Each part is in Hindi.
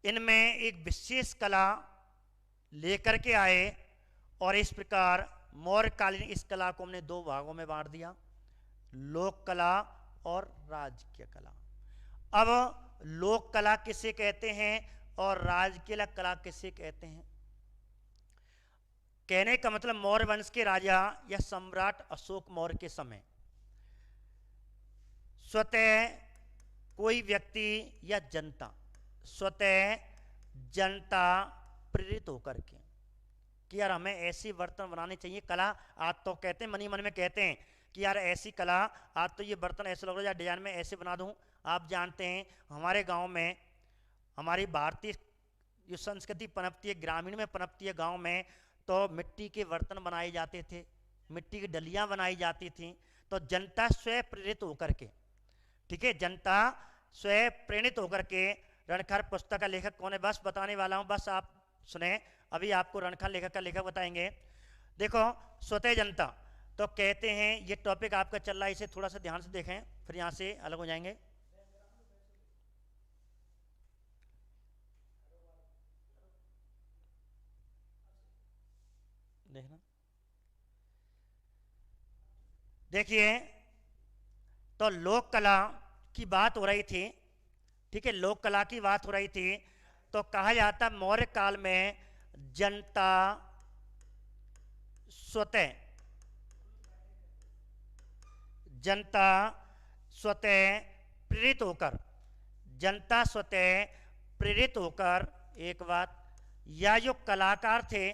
इनमें एक विशेष कला लेकर के आए और इस प्रकार मौर्यकालीन इस कला को हमने दो भागों में बांट दिया, लोक कला और राजकीय कला। अब लोक कला किसे कहते हैं और राजकीय कला किसे कहते हैं? कहने का मतलब मौर्य वंश के राजा या सम्राट अशोक मौर्य के समय स्वतः कोई व्यक्ति या जनता, स्वतः जनता प्रेरित होकर के कि यार हमें ऐसी बर्तन बनाने चाहिए, कला आज तो कहते हैं मन ही मन में कहते हैं कि यार ऐसी कला, आज तो ये बर्तन ऐसे लग रहा है डिजाइन में ऐसे बना दूं। आप जानते हैं हमारे गांव में, हमारी भारतीय जो संस्कृति पनपती है, ग्रामीण में पनपती है, गांव में तो मिट्टी के बर्तन बनाए जाते थे, मिट्टी की डलियां बनाई जाती थी। तो जनता स्वयं प्रेरित होकर के, ठीक है, जनता स्वयं प्रेरित होकर के, रणखर पुस्तक का लेखक कौन है बस बताने वाला हूं, बस आप सुने, अभी आपको रणखर लेखक का लेखक बताएंगे। देखो स्वतः जनता, तो कहते हैं ये टॉपिक आपका चल रहा है, इसे थोड़ा सा ध्यान से देखें फिर यहां से अलग हो जाएंगे। देखना, देखिए तो लोक कला की बात हो रही थी, ठीक है, लोक कला की बात हो रही थी। तो कहा जाता मौर्य काल में जनता स्वतः, जनता स्वतः प्रेरित होकर, जनता स्वतः प्रेरित होकर, एक बात, या जो कलाकार थे,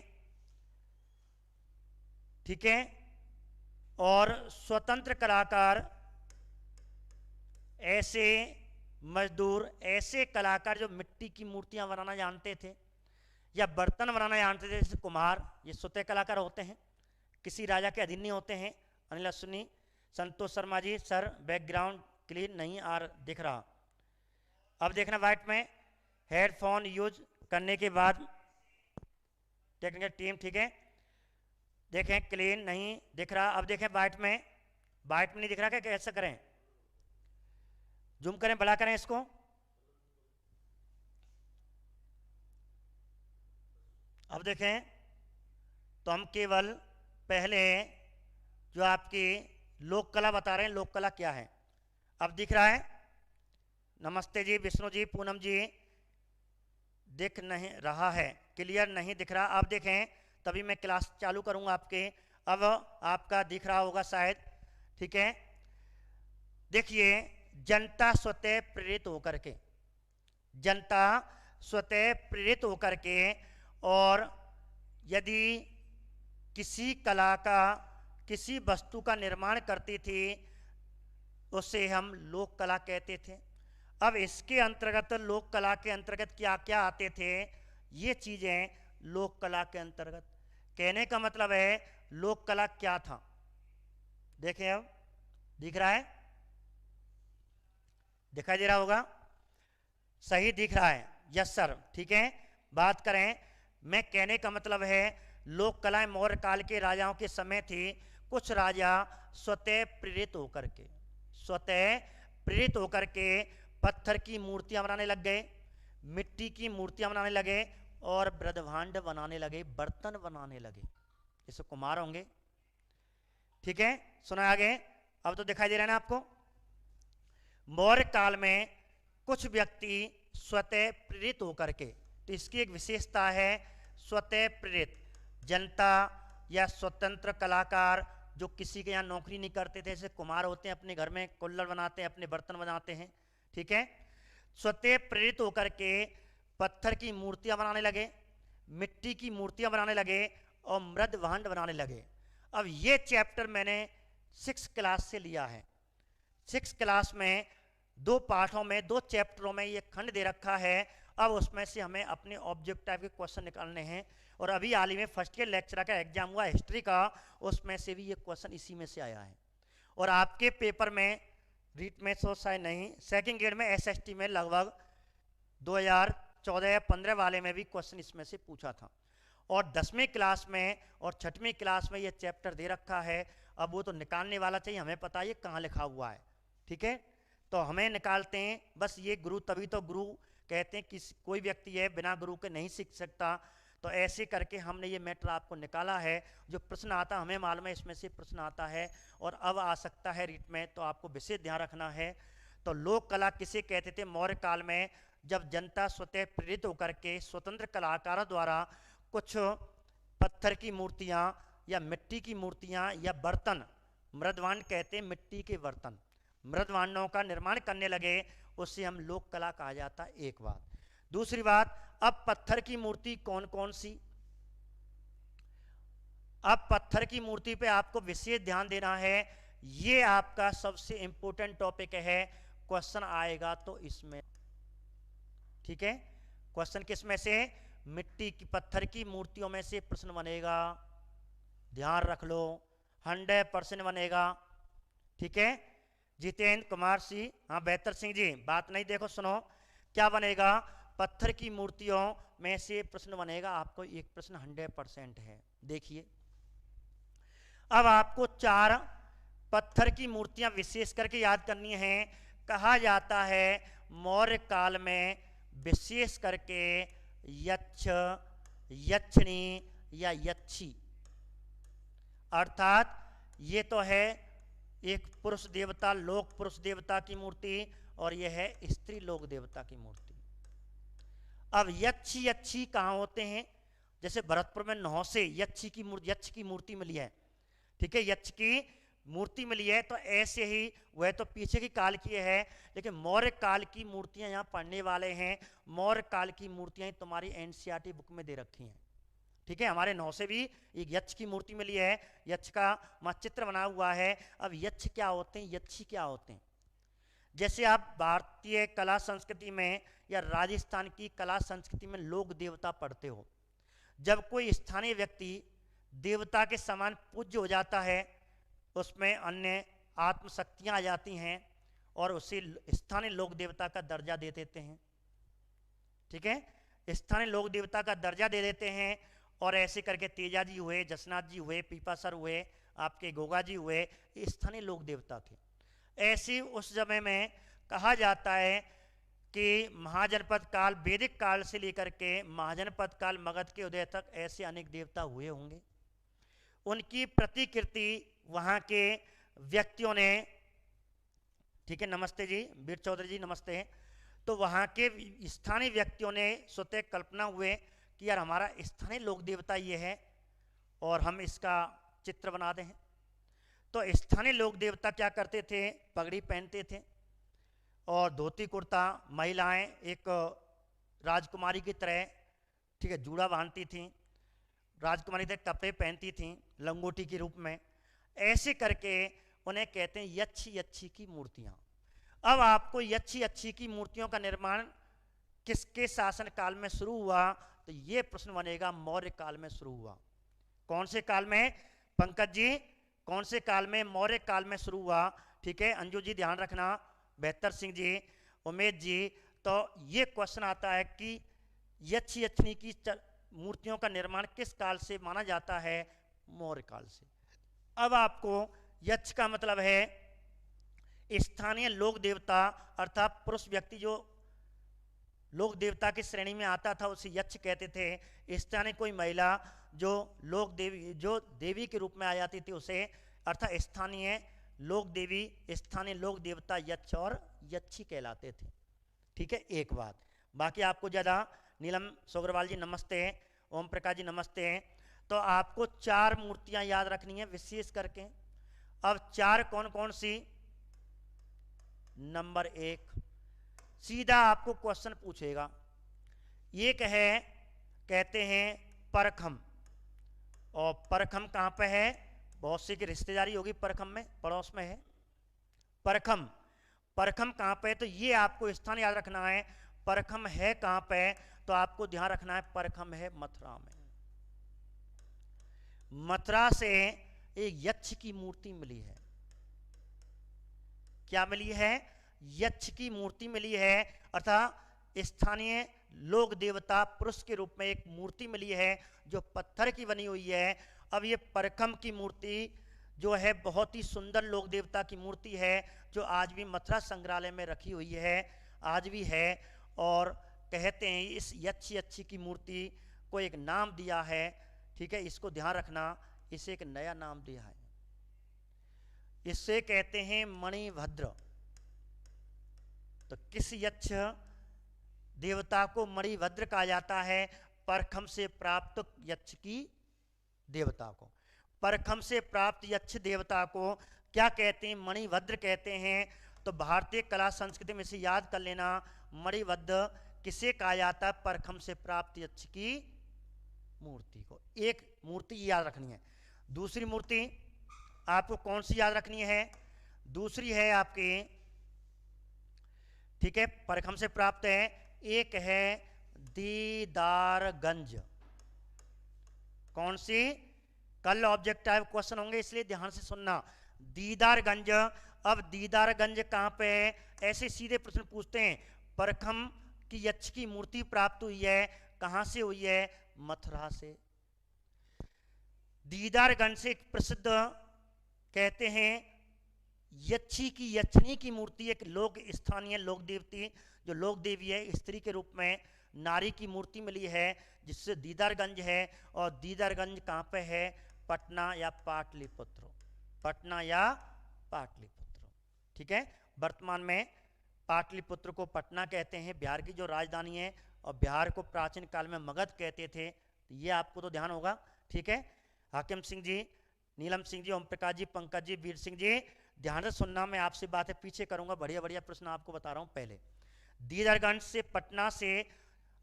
ठीक है, और स्वतंत्र कलाकार, ऐसे मजदूर, ऐसे कलाकार जो मिट्टी की मूर्तियां बनाना जानते थे या बर्तन बनाना जानते थे, जैसे कुम्हार, ये स्वतः कलाकार होते हैं, किसी राजा के अधीन नहीं होते हैं। Anil असुनी, Santosh Sharma ji, sir background clean नहीं आ दिख रहा, अब देखना वाइट में, हेडफोन यूज करने के बाद टेक्निकल टीम, ठीक है, देखें क्लीन नहीं दिख रहा, अब देखें वाइट में, वाइट में नहीं दिख रहा, क्या कैसे करें, जूम करें, बड़ा करें इसको, अब देखें तो हम केवल पहले जो आपकी लोक कला बता रहे हैं, लोक कला क्या है, अब दिख रहा है, नमस्ते जी, विष्णु जी, पूनम जी, दिख नहीं रहा है, क्लियर नहीं दिख रहा, अब देखें तभी मैं क्लास चालू करूंगा आपके, अब आपका दिख रहा होगा शायद, ठीक है। देखिए जनता स्वतः प्रेरित होकर के, जनता स्वतः प्रेरित होकर के, और यदि किसी कला का, किसी वस्तु का निर्माण करती थी उसे हम लोक कला कहते थे। अब इसके अंतर्गत, लोक कला के अंतर्गत क्या क्या आते थे, ये चीजें लोक कला के अंतर्गत, कहने का मतलब है लोक कला क्या था। देखें अब दिख रहा है, दिखाई दे रहा होगा, सही दिख रहा है, यस सर, ठीक है। बात करें, मैं कहने का मतलब है लोक कलाएं मौर्य काल के राजाओं के समय थी, कुछ राजा स्वतः प्रेरित होकर के, स्वतः प्रेरित होकर के पत्थर की मूर्तियां बनाने लग गए, मिट्टी की मूर्तियां बनाने लगे और ब्रह्मांड बनाने लगे, बर्तन बनाने लगे, जैसे कुम्हार होंगे, ठीक है। सुना आगे, अब तो दिखाई दे रहा है ना आपको। मौर्य काल में कुछ व्यक्ति स्वतः प्रेरित होकर के, तो इसकी एक विशेषता है स्वतः प्रेरित, जनता या स्वतंत्र कलाकार जो किसी के यहाँ नौकरी नहीं करते थे, जैसे कुम्हार होते हैं अपने घर में कुल्हड़ बनाते हैं, अपने बर्तन बनाते हैं, ठीक है, स्वतः प्रेरित होकर के पत्थर की मूर्तियां बनाने लगे, मिट्टी की मूर्तियां बनाने लगे और मृदभांड बनाने लगे। अब ये चैप्टर मैंने 6 क्लास से लिया है, 6 क्लास में 2 पाठों में, 2 चैप्टरों में ये खंड दे रखा है। अब उसमें से हमें अपने ऑब्जेक्ट टाइप के क्वेश्चन निकालने हैं, और अभी हाल ही में फर्स्ट ईयर लेक्चर का एग्जाम हुआ हिस्ट्री का, उसमें से भी ये क्वेश्चन इसी में से आया है। और आपके पेपर में रीट में तो शायद नहीं, सेकंड ग्रेड में एसएसटी में लगभग 2014 या 15 वाले में भी क्वेश्चन इसमें से पूछा था, और 10वीं क्लास में और 6वीं क्लास में ये चैप्टर दे रखा है। अब वो तो निकालने वाला चाहिए, हमें पता है ये कहाँ लिखा हुआ है, ठीक है, तो हमें निकालते हैं। बस ये गुरु, तभी तो गुरु कहते हैं कि कोई व्यक्ति है बिना गुरु के नहीं सीख सकता। तो ऐसे करके हमने ये मैटर आपको निकाला है। जो प्रश्न आता हमें मालूम है इसमें से प्रश्न आता है और अब आ सकता है रीट में, तो आपको विशेष ध्यान रखना है। तो लोक कला किसे कहते थे? मौर्य काल में जब जनता स्वतः प्रेरित होकर के स्वतंत्र कलाकारों द्वारा कुछ पत्थर की मूर्तियाँ या मिट्टी की मूर्तियाँ या बर्तन, मृदवांड कहते हैं मिट्टी के बर्तन, मृदवांडों का निर्माण करने लगे, उससे हम लोक कला कहा जाता है। एक बात। दूसरी बात, अब पत्थर की मूर्ति कौन कौन सी? अब पत्थर की मूर्ति पे आपको विशेष ध्यान देना है। ये आपका सबसे इंपॉर्टेंट टॉपिक है, क्वेश्चन आएगा तो इसमें, ठीक है। क्वेश्चन किस में से? मिट्टी की पत्थर की मूर्तियों में से प्रश्न बनेगा, ध्यान रख लो, 100% बनेगा, ठीक है। जितेंद्र कुमार सिंह, हाँ बेहतर सिंह जी, बात नहीं देखो सुनो, क्या बनेगा? पत्थर की मूर्तियों में से प्रश्न बनेगा, आपको एक प्रश्न 100% है। देखिए अब आपको 4 पत्थर की मूर्तियां विशेष करके याद करनी है। कहा जाता है मौर्य काल में विशेष करके यक्ष, यक्षिणी या यक्षी, अर्थात ये तो है एक पुरुष देवता, लोक पुरुष देवता की मूर्ति, और यह है स्त्री लोक देवता की मूर्ति। अब यक्षी यक्षी कहाँ होते हैं? जैसे भरतपुर में नौसे यक्षी की मूर्ति, यक्ष की मूर्ति मिली है, ठीक है, यक्ष की मूर्ति मिली है। तो ऐसे ही वह तो पीछे की काल की है, लेकिन मौर्य काल की मूर्तियां यहाँ पढ़ने वाले हैं। मौर्य काल की मूर्तियां तुम्हारी एनसीईआरटी बुक में दे रखी हैं, ठीक है। हमारे नौ से भी एक यक्ष की मूर्ति मिली है, यक्ष का चित्र बना हुआ है। अब यक्ष क्या होते हैं, यक्षी क्या होते हैं? जैसे आप भारतीय कला संस्कृति में या राजस्थान की कला संस्कृति में लोक देवता पढ़ते हो, जब कोई स्थानीय व्यक्ति देवता के समान पूज्य हो जाता है, उसमें अन्य आत्मशक्तियाँ आ जाती हैं और उसे स्थानीय लोक देवता का दर्जा दे देते हैं, ठीक है। स्थानीय लोक देवता का दर्जा दे देते हैं और ऐसे करके तेजा जी हुए, जसनाथ जी हुए, पीपासर हुए, आपके गोगा जी हुए, ये स्थानीय लोक देवता थे। ऐसे उस समय में कहा जाता है कि महाजनपद काल, वैदिक काल से लेकर के महाजनपद काल, मगध के उदय तक ऐसे अनेक देवता हुए होंगे। उनकी प्रतिकृति वहाँ के व्यक्तियों ने, ठीक है, नमस्ते जी वीर चौधरी जी, नमस्ते। तो वहाँ के स्थानीय व्यक्तियों ने स्वतः कल्पना हुए कि यार हमारा स्थानीय लोक देवता ये है और हम इसका चित्र बना दें। तो स्थानीय लोक देवता क्या करते थे? पगड़ी पहनते थे और धोती कुर्ता, महिलाएं एक राजकुमारी की तरह, ठीक है, जूड़ा बांधती थीं, राजकुमारी के कपड़े पहनती थीं लंगोटी के रूप में। ऐसे करके उन्हें कहते हैं यक्षी यक्षी की मूर्तियाँ। अब आपको यक्षी यक्षी की मूर्तियों का निर्माण किसके शासन काल में शुरू हुआ? तो ये प्रश्न बनेगा, मौर्य काल में शुरू हुआ। कौन से काल में पंकज जी? कौन से काल में? मौर्य काल में शुरू हुआ, ठीक है। अंजू जी ध्यान रखना, बेहतर सिंह जी, उमेश जी। तो ये क्वेश्चन आता है कि यक्ष यक्षिणी की मूर्तियों का निर्माण किस काल से माना जाता है? मौर्य काल से। अब आपको यक्ष का मतलब है स्थानीय लोक देवता, अर्थात पुरुष व्यक्ति जो लोक देवता की श्रेणी में आता था उसे यक्ष कहते थे। स्थानीय कोई महिला जो लोक देवी, जो देवी के रूप में आ जाती थी उसे, अर्थात स्थानीय लोक देवी, स्थानीय लोक देवता यक्ष और यक्षी कहलाते थे, ठीक है। एक बात बाकी आपको ज़्यादा, नीलम सोगरवाल जी नमस्ते, ओम प्रकाश जी नमस्ते। तो आपको 4 मूर्तियां याद रखनी है विशेष करके। अब 4 कौन कौन सी? नंबर 1, सीधा आपको क्वेश्चन पूछेगा, एक है, कहते हैं परखम, और परखम कहाँ पे है? बहुत सी की रिश्तेदारी होगी परखम में, पड़ोस में है परखम। परखम कहाँ पे है? तो ये आपको स्थान याद रखना है। परखम है कहाँ पे? तो आपको ध्यान रखना है परखम है मथुरा में। मथुरा से एक यक्ष की मूर्ति मिली है। क्या मिली है? यक्ष की मूर्ति मिली है, अर्थात स्थानीय लोक देवता पुरुष के रूप में एक मूर्ति मिली है जो पत्थर की बनी हुई है। अब ये परखम की मूर्ति जो है बहुत ही सुंदर लोक देवता की मूर्ति है, जो आज भी मथुरा संग्रहालय में रखी हुई है, आज भी है। और कहते हैं इस यक्षी की मूर्ति को एक नाम दिया है, ठीक है, इसको ध्यान रखना, इसे एक नया नाम दिया है, इसे कहते हैं मणिभद्र। तो किस यक्ष देवता को मणिभद्र कहा जाता है? परखम से प्राप्त यक्ष की देवता को, परखम से प्राप्त यक्ष देवता को क्या कहते हैं? मणिभद्र कहते हैं। तो भारतीय कला संस्कृति में से याद कर लेना, मणिभद्र किसे कहा जाता है? परखम से प्राप्त यक्ष की मूर्ति को। एक मूर्ति याद रखनी है। दूसरी मूर्ति आपको कौन सी याद रखनी है? दूसरी है आपकी, ठीक है, परखम से प्राप्त है, एक है दीदारगंज। कौन सी? कल ऑब्जेक्टिव क्वेश्चन होंगे, इसलिए ध्यान से सुनना। दीदारगंज। अब दीदारगंज कहां पे है? ऐसे सीधे प्रश्न पूछते हैं। परखम की यक्ष की मूर्ति प्राप्त हुई है, कहां से हुई है? मथुरा से। दीदारगंज से एक प्रसिद्ध कहते हैं यक्षी की, यक्षिणी की मूर्ति, एक लोक स्थानीय लोक देवती, जो लोक देवी है, स्त्री के रूप में नारी की मूर्ति मिली है, जिससे दीदारगंज है। और दीदारगंज कहाँ पे है? पटना या पाटलिपुत्र, पटना या पाटलिपुत्र, ठीक है। वर्तमान में पाटलिपुत्र को पटना कहते हैं, बिहार की जो राजधानी है, और बिहार को प्राचीन काल में मगध कहते थे। ये आपको तो ध्यान होगा, ठीक है। हाकिम सिंह जी, नीलम सिंह जी, ओम प्रकाश जी, पंकज जी, वीर सिंह जी, ध्यान से सुनना, मैं आपसे बातें पीछे करूंगा, बढ़िया बढ़िया प्रश्न आपको बता रहा हूं। पहले दीदारगंज से, पटना से,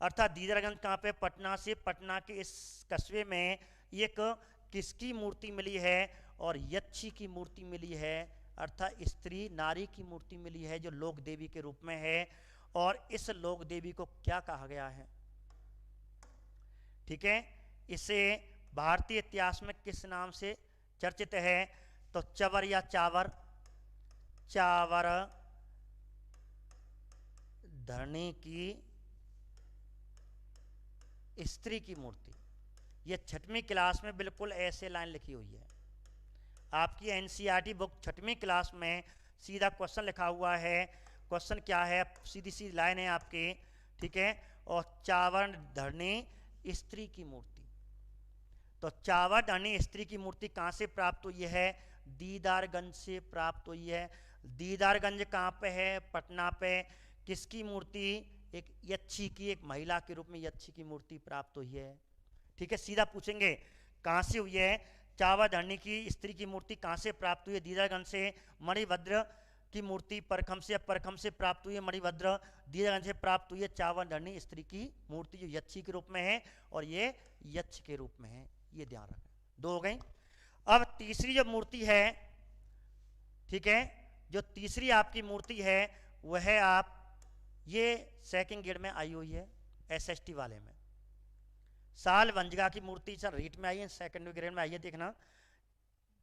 अर्थात दीदारगंज कहाँ पे? पटना से। पटना के इस कस्बे में एक किसकी मूर्ति मिली है? और यक्षी की मूर्ति मिली है, अर्थात स्त्री नारी की मूर्ति मिली है, जो लोक देवी के रूप में है। और इस लोक देवी को क्या कहा गया है? ठीक है, इसे भारतीय इतिहास में किस नाम से चर्चित है? तो चवर या चावर, चावर धरणी की स्त्री की मूर्ति। यह 6वीं क्लास में बिल्कुल ऐसे लाइन लिखी हुई है, आपकी एनसीईआरटी बुक 6वीं क्लास में सीधा क्वेश्चन लिखा हुआ है। क्वेश्चन क्या है? सीधी सी लाइन है आपकी, ठीक है। और चावर धरणी स्त्री की मूर्ति। तो चावर धरणी स्त्री की मूर्ति कहाँ से प्राप्त हुई है? दीदारगंज से प्राप्त हुई है। दीदारगंज कहाँ पे है? पटना पे। किसकी मूर्ति? एक यक्षी की, एक महिला के रूप में यक्षी की मूर्ति प्राप्त हुई है, ठीक है। सीधा पूछेंगे कहाँ से हुई है? चावर धरणी की स्त्री की मूर्ति कहाँ से प्राप्त हुई है? दीदारगंज से। मणिभद्र की मूर्ति परखम से, परखम से प्राप्त हुई है मणिभद्र। दीदारगंज से प्राप्त हुई है चावर धरणी स्त्री की मूर्ति, जो यक्षी के रूप में है, और ये यक्ष के रूप में है। ये ध्यान रखें, 2 हो गई। अब तीसरी जो मूर्ति है, ठीक है, जो तीसरी आपकी मूर्ति है वह है आप, ये सेकंड ग्रेड में आई हुई है, एसएसटी वाले में। साल वंजिका की मूर्ति सर रीट में आई है, सेकंड ग्रेड में आई है, देखना,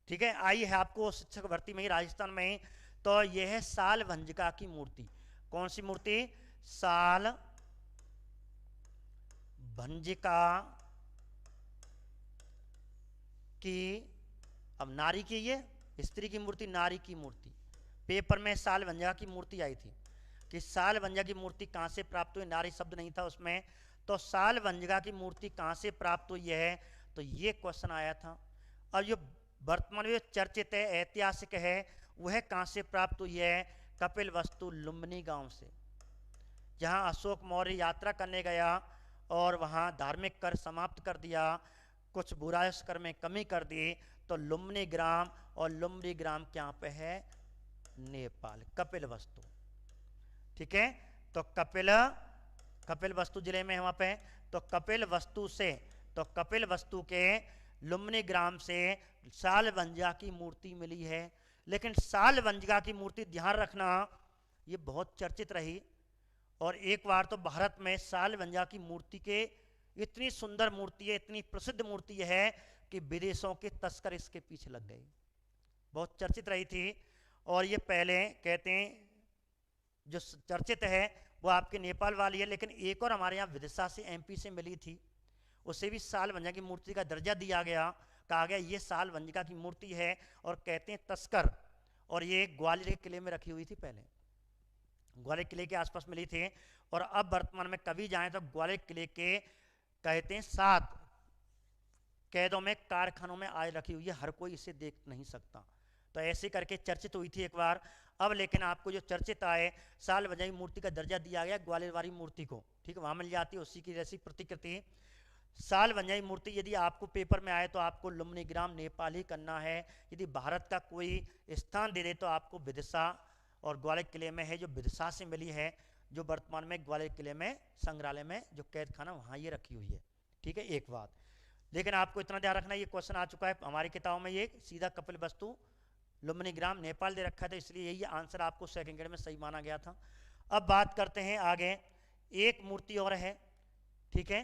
ठीक है। आई है आपको शिक्षक भर्ती में ही, राजस्थान में ही। तो यह है साल वंजिका की मूर्ति। कौन सी मूर्ति? साल वंजिका की। अब नारी की, ये स्त्री की मूर्ति, नारी की मूर्ति। पेपर में साल वंजिका की मूर्ति आई थी कि साल वंजिका की मूर्ति कहाँ से प्राप्त हुई, नारी शब्द नहीं था उसमें। तो साल वंजिका की मूर्ति कहाँ से प्राप्त हुई है? तो ये क्वेश्चन आया था। और जो वर्तमान में चर्चित है, ऐतिहासिक है, वह कहाँ से प्राप्त हुई है? कपिलवस्तु लुम्बिनी गांव से, जहाँ अशोक मौर्य यात्रा करने गया और वहाँ धार्मिक कर समाप्त कर दिया, कुछ बुराई कर में कमी कर दी। तो लुम्बिनी ग्राम, और लुम्बिनी ग्राम क्या पे है? नेपाल। कपिलवस्तु, ठीक है। तो कपिलवस्तु जिले में है वहाँ पे। तो कपिलवस्तु से, तो कपिलवस्तु के लुम्बिनी ग्राम से साल वंजिका की मूर्ति मिली है। लेकिन साल वंजिका की मूर्ति ध्यान रखना, ये बहुत चर्चित रही, और एक बार तो भारत में साल वंजिका की मूर्ति के, इतनी सुंदर मूर्ति है, इतनी प्रसिद्ध मूर्ति है कि विदेशों के तस्कर इसके पीछे लग गए, बहुत चर्चित रही थी। और ये पहले कहते हैं जो चर्चित है वो आपके नेपाल वाली है, लेकिन एक और हमारे यहाँ विदिशा से, एमपी से मिली थी, उसे भी साल वंजिका की मूर्ति का दर्जा दिया गया, कहा गया ये साल वंजिका की मूर्ति है। और कहते हैं तस्कर, और ये ग्वालियर के किले में रखी हुई थी पहले। ग्वालियर किले के आसपास मिली थी। और अब वर्तमान में कभी जाएं तो ग्वालियर किले के कहते हैं 7 कैदों में कारखानों में आज रखी हुई है, हर कोई इसे देख नहीं सकता। तो ऐसे करके चर्चित हुई थी एक बार। अब लेकिन आपको जो चर्चित आए, साल वंजाई मूर्ति का दर्जा दिया गया ग्वालियर वाली मूर्ति को, ठीक है, वहां मिल जाती है उसी की जैसी प्रतिकृति। साल वंजाई मूर्ति यदि आपको पेपर में आए तो आपको लुम्निग्राम नेपाल ही करना है। यदि भारत का कोई स्थान दे दे तो आपको विदिशा, और ग्वालियर किले में है जो विदिशा से मिली है, जो वर्तमान में ग्वालियर किले में संग्रहालय में जो कैद खाना वहाँ ये रखी हुई है, ठीक है। एक बात लेकिन आपको इतना ध्यान रखना, ये क्वेश्चन आ चुका है हमारी किताबों में, ये सीधा कपिल वस्तु लुम्निग्राम नेपाल दे रखा था, इसलिए यही आंसर आपको सेकंड ग्रेड में सही माना गया था। अब बात करते हैं आगे, एक मूर्ति और है, ठीक है,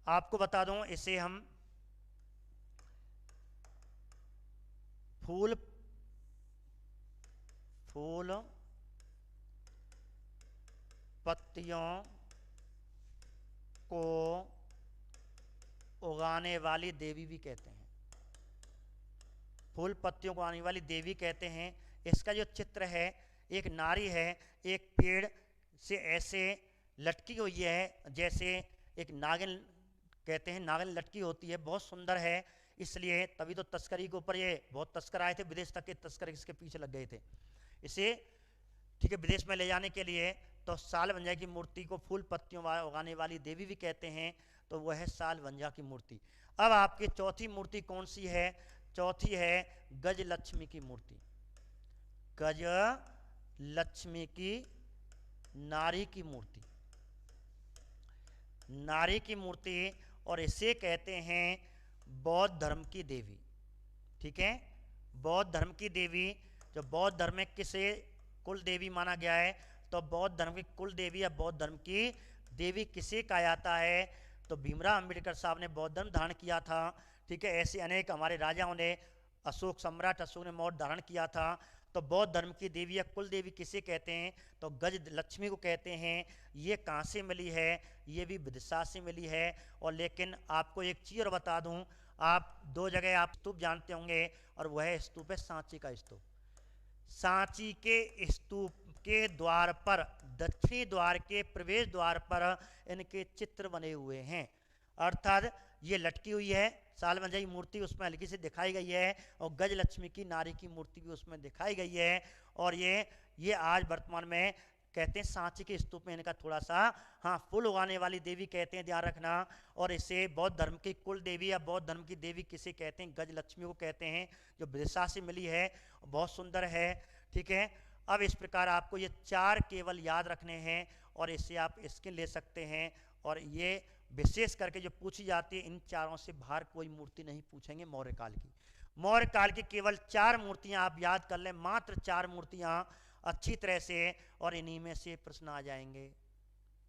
आपको बता दूं, इसे हम फूल पत्तियों को उगाने वाली देवी भी कहते हैं। फूल पत्तियों को आने वाली देवी कहते हैं। इसका जो चित्र है, एक नारी है, एक पेड़ से ऐसे लटकी हुई है, जैसे एक नागिन कहते हैं, नागिन लटकी होती है, बहुत सुंदर है। इसलिए तभी तो तस्करी के ऊपर, ये बहुत तस्कर आए थे विदेश तक के, तस्कर इसके पीछे लग गए थे इसे, ठीक है, विदेश में ले जाने के लिए। तो साल वंजा की मूर्ति को फूल पत्तियों उगाने वाली देवी भी कहते हैं, तो वह है साल वंजा की मूर्ति। अब आपकी चौथी मूर्ति कौन सी है? चौथी है गज लक्ष्मी की मूर्ति। गज लक्ष्मी की नारी की मूर्ति, नारी की मूर्ति, और इसे कहते हैं बौद्ध धर्म की देवी, ठीक है, बौद्ध धर्म की देवी। जो बौद्ध धर्म में किसे कुल देवी माना गया है, तो बौद्ध धर्म की कुल देवी या बौद्ध धर्म की देवी किसे कहा जाता है? तो भीमराव अंबेडकर साहब ने बौद्ध धर्म धारण किया था, ठीक है। ऐसे अनेक हमारे राजाओं ने, अशोक सम्राट अशोक ने मौर्य धारण किया था। तो बौद्ध धर्म की देवी या कुल देवी किसे कहते हैं? तो गज लक्ष्मी को कहते हैं। ये कहाँ से मिली है? ये भी विदिशा से मिली है। और लेकिन आपको एक चीज़ और बता दूं, आप 2 जगह आप स्तूप जानते होंगे, और वह स्तूप है सांची का स्तूप। सांची के स्तूप के द्वार पर, दक्षिणी द्वार के प्रवेश द्वार पर इनके चित्र बने हुए हैं, अर्थात ये लटकी हुई है साल वंजाई मूर्ति, उसमें हल्की से दिखाई गई है, और गज लक्ष्मी की नारी की मूर्ति भी उसमें दिखाई गई है। और ये आज वर्तमान में कहते हैं सांची के स्तूप में इनका थोड़ा सा, हाँ, फूल उगाने वाली देवी कहते हैं, ध्यान रखना। और इसे बौद्ध धर्म की कुल देवी या बौद्ध धर्म की देवी किसे कहते हैं? गज लक्ष्मी को कहते हैं, जो विदिशा से मिली है, बहुत सुंदर है, ठीक है। अब इस प्रकार आपको ये 4 केवल याद रखने हैं, और इससे आप इसके ले सकते हैं। और ये विशेष करके जो पूछी जाती है, इन चारों से बाहर कोई मूर्ति नहीं पूछेंगे मौर्य काल की। मौर्य काल की केवल 4 मूर्तियां आप याद कर लें, मात्र 4 मूर्तियां अच्छी तरह से, और इन्हीं में से प्रश्न आ जाएंगे,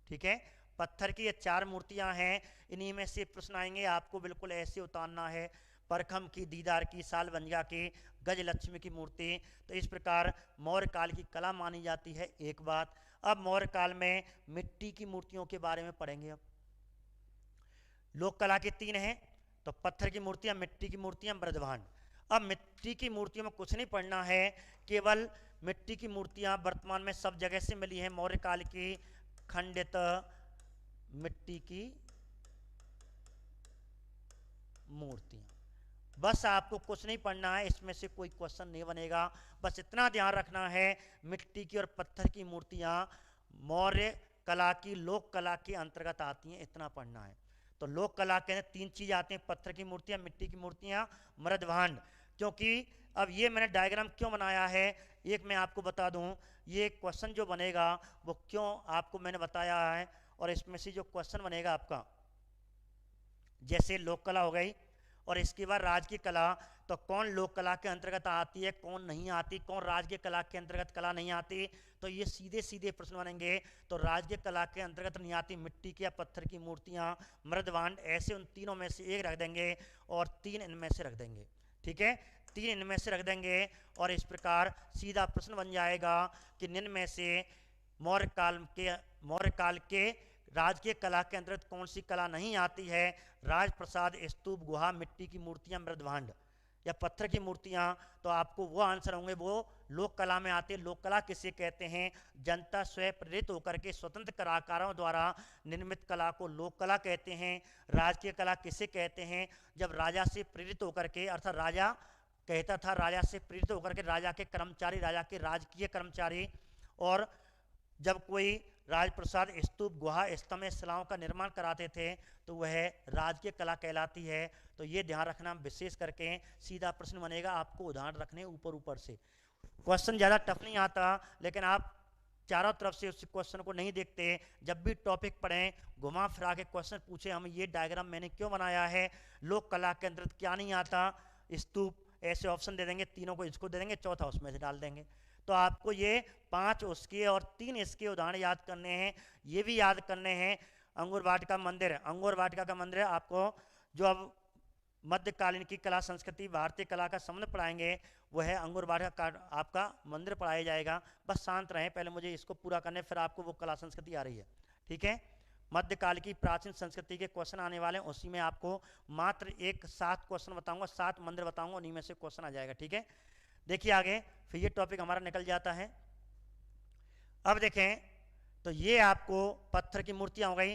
ठीक है। पत्थर की ये 4 मूर्तियां हैं, इन्हीं में से प्रश्न आएंगे, आपको बिल्कुल ऐसे उतारना है। परखम की, दीदार की, साल वंजा की, गज लक्ष्मी की मूर्ति। तो इस प्रकार मौर्य काल की कला मानी जाती है, एक बात। अब मौर्य काल में मिट्टी की मूर्तियों के बारे में पढ़ेंगे। अब लोक कला के 3 हैं, तो पत्थर की मूर्तियां, मिट्टी की मूर्तियां, मृदभांड। अब मिट्टी की मूर्तियों में कुछ नहीं पढ़ना है, केवल मिट्टी की मूर्तियां वर्तमान में सब जगह से मिली हैं। मौर्य काल की खंडित मिट्टी की मूर्तियां, बस आपको कुछ नहीं पढ़ना है, इसमें से कोई क्वेश्चन नहीं बनेगा। बस इतना ध्यान रखना है, मिट्टी की और पत्थर की मूर्तियां मौर्य कला की, लोक कला के अंतर्गत आती हैं, इतना पढ़ना है। तो लोक कला के 3 चीज आते हैं, पत्थर की मूर्तियां, मिट्टी की मूर्तियां, मृदभांड। क्योंकि अब ये मैंने डायग्राम क्यों बनाया है, एक मैं आपको बता दूं, ये क्वेश्चन जो बनेगा वो क्यों आपको मैंने बताया है। और इसमें से जो क्वेश्चन बनेगा आपका, जैसे लोक कला हो गई, और इसके बाद राज की कला, तो कौन लोक कला के अंतर्गत आती है, कौन नहीं आती, कौन राज की कला के अंतर्गत कला नहीं आती। तो ये सीधे सीधे प्रश्न बनेंगे। तो राज की कला के अंतर्गत नहीं आती मिट्टी की या पत्थर की मूर्तियां, मृदभांड, ऐसे उन तीनों में से एक रख देंगे, और 3 इनमें से रख देंगे, ठीक है, 3 इनमें से रख देंगे। और इस प्रकार सीधा प्रश्न बन जाएगा कि निम्न में से मौर्य काल के राजकीय कला के अंतर्गत कौन सी कला नहीं आती है? राजप्रसाद, स्तूप, गुहा, मिट्टी की मूर्तियां, मृदभांड, या पत्थर की मूर्तियां, तो आपको वो आंसर होंगे वो लोक कला में आते हैं। लोक कला किसे कहते हैं? जनता स्वयं प्रेरित होकर के स्वतंत्र कलाकारों द्वारा निर्मित कला को लोक कला कहते हैं। राजकीय कला किसे कहते हैं? जब राजा से प्रेरित होकर के, अर्थात राजा कहता था, राजा से प्रेरित होकर के राजा के कर्मचारी, राजा के राजकीय कर्मचारी, और जब कोई राजप्रसाद, स्तूप, गुहा, स्तंभ, शिलाओं का निर्माण कराते थे तो वह राजकीय कला कहलाती है। तो ये ध्यान रखना, विशेष करके सीधा प्रश्न बनेगा, आपको उदाहरण रखने ऊपर ऊपर से। क्वेश्चन ज़्यादा टफ नहीं आता, लेकिन आप चारों तरफ से उस क्वेश्चन को नहीं देखते। जब भी टॉपिक पढ़ें, घुमा फिरा के क्वेश्चन पूछे, हम ये डायग्राम मैंने क्यों बनाया है, लोक कला के अंदर क्या नहीं आता, स्तूप, ऐसे ऑप्शन दे देंगे, तीनों को इसको दे देंगे, चौथा उसमें से डाल देंगे। तो आपको ये 5 उसके और 3 इसके उदाहरण याद करने हैं। ये भी याद करने हैं, अंगूर वाटिका मंदिर, अंगूर वाटिका का मंदिर आपको जो अब मध्यकालीन की कला संस्कृति, भारतीय कला का संबंध पढ़ाएंगे, वो है अंगूर वाटिका का आपका मंदिर पढ़ाया जाएगा। बस शांत रहें, पहले मुझे इसको पूरा करने, फिर आपको वो कला संस्कृति आ रही है, ठीक है। मध्यकाल की प्राचीन संस्कृति के क्वेश्चन आने वाले हैं, उसी में आपको मात्र 7 क्वेश्चन बताऊंगा, 7 मंदिर बताऊंगा, उन्हीं में से क्वेश्चन आ जाएगा, ठीक है। देखिए आगे, फिर ये टॉपिक हमारा निकल जाता है। अब देखें तो ये आपको पत्थर की मूर्तियां हो गई।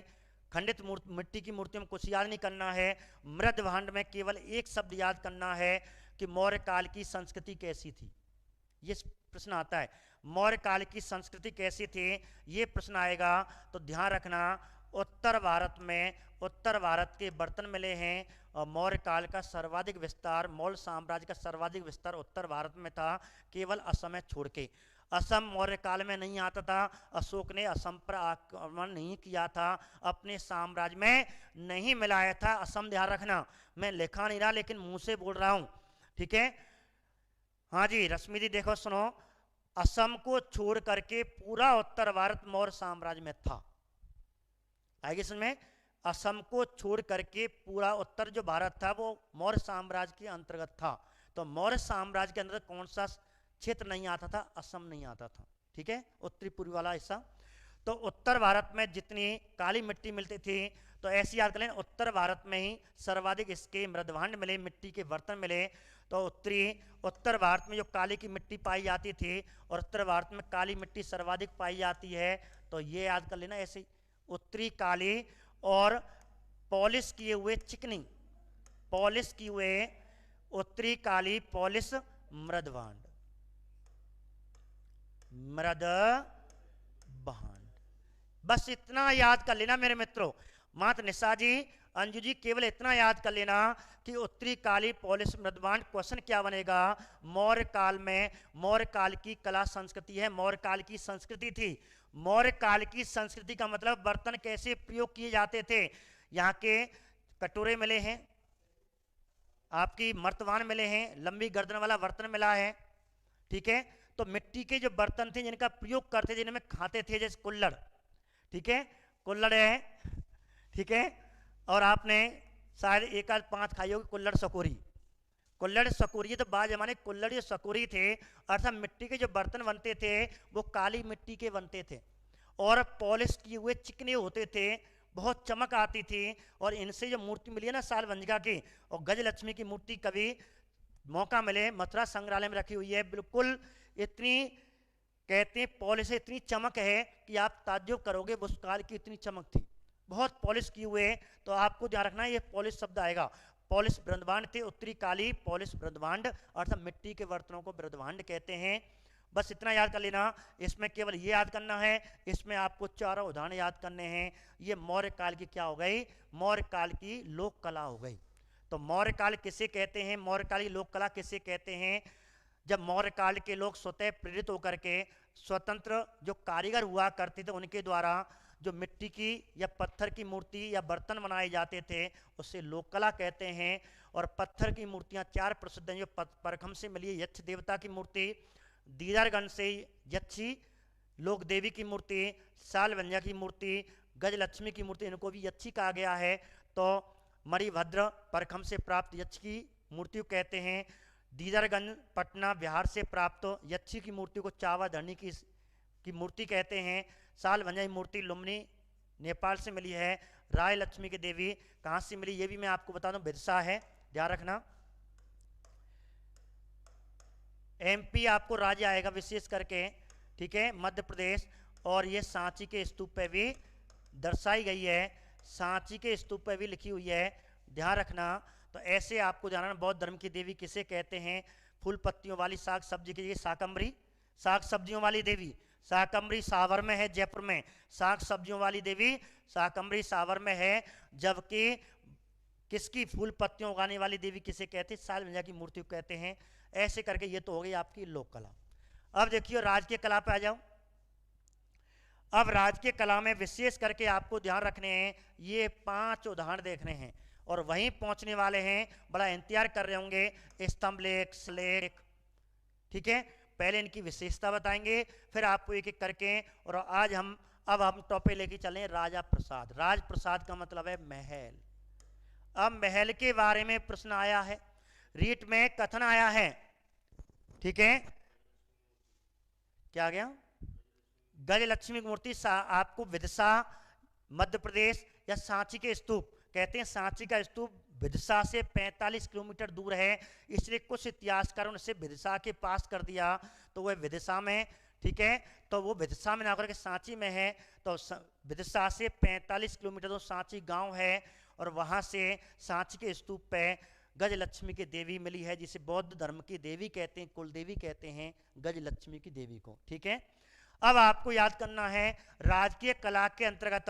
खंडित मिट्टी की मूर्तियों में कुछ याद नहीं करना है। मृद भांड में केवल एक शब्द याद करना है कि मौर्य काल की संस्कृति कैसी थी। ये प्रश्न आता है, मौर्य काल की संस्कृति कैसी थी, ये प्रश्न आएगा तो ध्यान रखना। उत्तर भारत के बर्तन मिले हैं और मौर्य काल का सर्वाधिक विस्तार, मौर्य साम्राज्य का सर्वाधिक विस्तार उत्तर भारत में था, केवल असम में छोड़ के। असम मौर्य काल में नहीं आता था, अशोक ने असम पर आक्रमण नहीं किया था, अपने साम्राज्य में नहीं मिलाया था असम, ध्यान रखना। मैं लिखा नहीं रहा लेकिन मुंह से बोल रहा हूं, ठीक है। हाँ जी रश्मि जी देखो सुनो, असम को छोड़ करके पूरा उत्तर भारत मौर्य साम्राज्य में था। आगे समझ में, असम को छोड़ करके पूरा उत्तर जो भारत था वो मौर्य साम्राज्य के अंतर्गत था। तो मौर्य साम्राज्य के अंदर कौन सा क्षेत्र नहीं आता था? असम नहीं आता था, ठीक है, उत्तरी पूर्वी वाला हिस्सा। तो उत्तर भारत में जितनी काली मिट्टी मिलती थी, तो ऐसी याद कर लें, उत्तर भारत में ही सर्वाधिक इसके मृदभांड मिले, मिट्टी के बर्तन मिले। तो उत्तर भारत में जो काली की मिट्टी पाई जाती थी, और उत्तर भारत में काली मिट्टी सर्वाधिक पाई जाती है, तो ये याद कर लेना ऐसे, उत्तरी काली और पॉलिश किए हुए चिकनी, पॉलिश किए हुए उत्तरी काली, पॉलिश मृदभांड, मृदभांड। बस इतना याद कर लेना मेरे मित्रों। मात्र निशा जी, अंजू जी, केवल इतना याद कर लेना कि उत्तरी काली, पॉलिश, मृदभांड। क्वेश्चन क्या बनेगा? मौर्य काल में, मौर्य काल की कला संस्कृति है, मौर्य काल की संस्कृति थी। मौर्य काल की संस्कृति का मतलब बर्तन कैसे प्रयोग किए जाते थे। यहाँ के कटोरे मिले हैं, आपकी मर्तबान मिले हैं, लंबी गर्दन वाला बर्तन मिला है, ठीक है। तो मिट्टी के जो बर्तन थे जिनका प्रयोग करते, जिनमें खाते थे, जैसे कुल्हड़, ठीक है, कुल्हड़ है, ठीक है। और आपने शायद 1 आध 5 खाई होगी कुल्हड़ सकोरी, कुल्हड़ सकोरी। तो बाद जमाने कुल्हड़ जो सकोरी थे, अर्थात मिट्टी के जो बर्तन बनते थे वो काली मिट्टी के बनते थे और पॉलिश किए हुए चिकने होते थे, बहुत चमक आती थी। और इनसे जो मूर्ति मिली है ना सालभंजिका की और गजलक्ष्मी की मूर्ति, कभी मौका मिले मथुरा संग्रहालय में रखी हुई है, बिल्कुल इतनी कहते हैं पॉलिश, इतनी चमक है कि आप ताज्जुब करोगे, उस काल की इतनी चमक थी, बहुत पॉलिश किए हुए। तो आपको ध्यान रखना ये पॉलिश शब्द आएगा। पॉलिश मृदभांड थे, उत्तरी काली, पॉलिश मृदभांड, अर्थात मिट्टी के बर्तनों को मृदभांड कहते हैं। बस इतना याद कर लेना। इसमें केवल ये याद करना है, इसमें आपको 4 उदाहरण याद करने हैं। ये मौर्य काल की क्या हो गई? मौर्य काल की लोक कला हो गई। तो मौर्य काल किसे कहते हैं? मौर्य काल की लोक कला किसे कहते हैं? जब मौर्य काल के लोग स्वतः प्रेरित होकर के स्वतंत्र जो कारीगर हुआ करते थे, उनके द्वारा जो मिट्टी की या पत्थर की मूर्ति या बर्तन बनाए जाते थे, उससे लोक कला कहते हैं। और पत्थर की मूर्तियां 4 प्रसिद्ध हैं जो परखम से मिली है। यक्ष देवता की मूर्ति, दीदारगंज से यक्षी लोक देवी की मूर्ति, सालभंजा की मूर्ति, गजलक्ष्मी की मूर्ति, इनको भी यक्षी कहा गया है। तो मणिभद्र परखम से प्राप्त यक्ष की मूर्ति को कहते हैं। दीदारगंज पटना बिहार से प्राप्त यक्षी की मूर्ति को चावा धरनी की मूर्ति कहते हैं। सालभंजा की मूर्ति लुम्बिनी नेपाल से मिली है। राय लक्ष्मी की देवी कहाँ से मिली, ये भी मैं आपको बता दूं, बिरसा है, ध्यान रखना। एमपी आपको राज्य आएगा विशेष करके, ठीक है, मध्य प्रदेश। और ये सांची के स्तूप पे भी दर्शाई गई है, सांची के स्तूप पे भी लिखी हुई है, ध्यान रखना। तो ऐसे आपको जानना, बौद्ध धर्म की देवी किसे कहते हैं? फूल पत्तियों वाली साग सब्जी की शाकंभरी, साग सब्जियों वाली देवी शाकंभरी सावर में है, जयपुर में साग सब्जियों वाली देवी शाकंभरी सावर में है। जबकि किसकी फूल पत्तियों उगाने वाली देवी किसे कहते हैं? सालविंजा की मूर्ति को कहते हैं। ऐसे करके ये तो हो गई आपकी लोक कला। अब देखिए राजकीय कला पे आ जाओ। अब राजकीय कला में विशेष करके आपको ध्यान रखने हैं, ये 5 उदाहरण देखने हैं और वहीं पहुंचने वाले हैं, बड़ा इंतजार कर रहे होंगे। स्तंभ लेख, श्लेख, ठीक है, पहले इनकी विशेषता बताएंगे, फिर आपको एक एक करके। और आज हम टॉपिक लेके चलें राजा प्रसाद। राज प्रसाद का मतलब है महल। अब महल के बारे में प्रश्न आया है, रीट में कथन आया है, ठीक है, क्या आ गया? गजलक्ष्मी की मूर्ति आपको विदिशा मध्य प्रदेश या सांची के स्तूप कहते हैं। सांची का स्तूप विदिशा से 45 किलोमीटर दूर है, इसलिए कुछ इतिहासकारों ने इसे विदिशा के पास कर दिया, तो वह विदिशा में, ठीक है, तो वो विदिशा में ना होकर के सांची में है। तो विदिशा से 45 किलोमीटर तो सांची गांव है, और वहां से सांची के स्तूप पे गजलक्ष्मी की देवी मिली है, जिसे बौद्ध धर्म की देवी कहते हैं, कुल देवी कहते हैं गजलक्ष्मी की देवी को, ठीक है। अब आपको याद करना है, राजकीय कला के अंतर्गत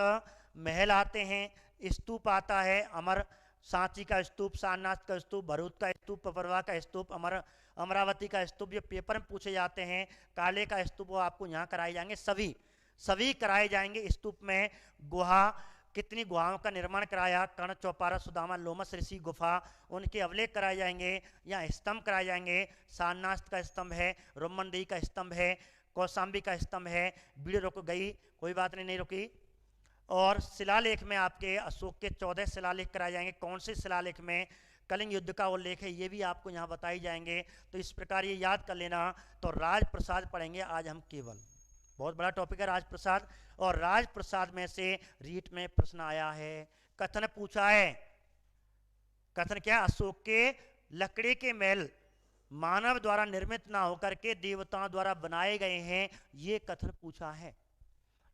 महल आते हैं, स्तूप आता है, अमर सांची का स्तूप, सारनाथ का स्तूप, भरूच का स्तूप, पपरवा का स्तूप, अमरावती का स्तूप, जो पेपर में पूछे जाते हैं। काले का स्तूप वो आपको यहाँ कराए जाएंगे, सभी कराए जाएंगे। स्तूप में गुहा, कितनी गुहाओं का निर्माण कराया, कर्ण, चौपारा, सुदामा, लोमस ऋषि गुफा, उनके अवलेख कराए जाएंगे। यहाँ स्तंभ कराए जाएंगे, सारनाथ का स्तंभ है, रोमनदेही का स्तंभ है, कौशाम्बी का स्तंभ है। वीडियो रुक गई, कोई बात नहीं रुकी। और शिलालेख में आपके अशोक के 14 शिलालेख कराए जाएंगे। कौन से शिलालेख में? कलिंग युद्ध का उल्लेख है, ये भी आपको यहाँ बताई जाएंगे। तो इस प्रकार ये याद कर लेना। तो राजप्रसाद पढ़ेंगे आज हम केवल, बहुत बड़ा टॉपिक है राजप्रसाद। और राजप्रसाद में से रीट में प्रश्न आया है, कथन पूछा है, कथन क्या? अशोक के लकड़ी के महल मानव द्वारा निर्मित ना होकर के देवताओं द्वारा बनाए गए हैं, ये कथन पूछा है,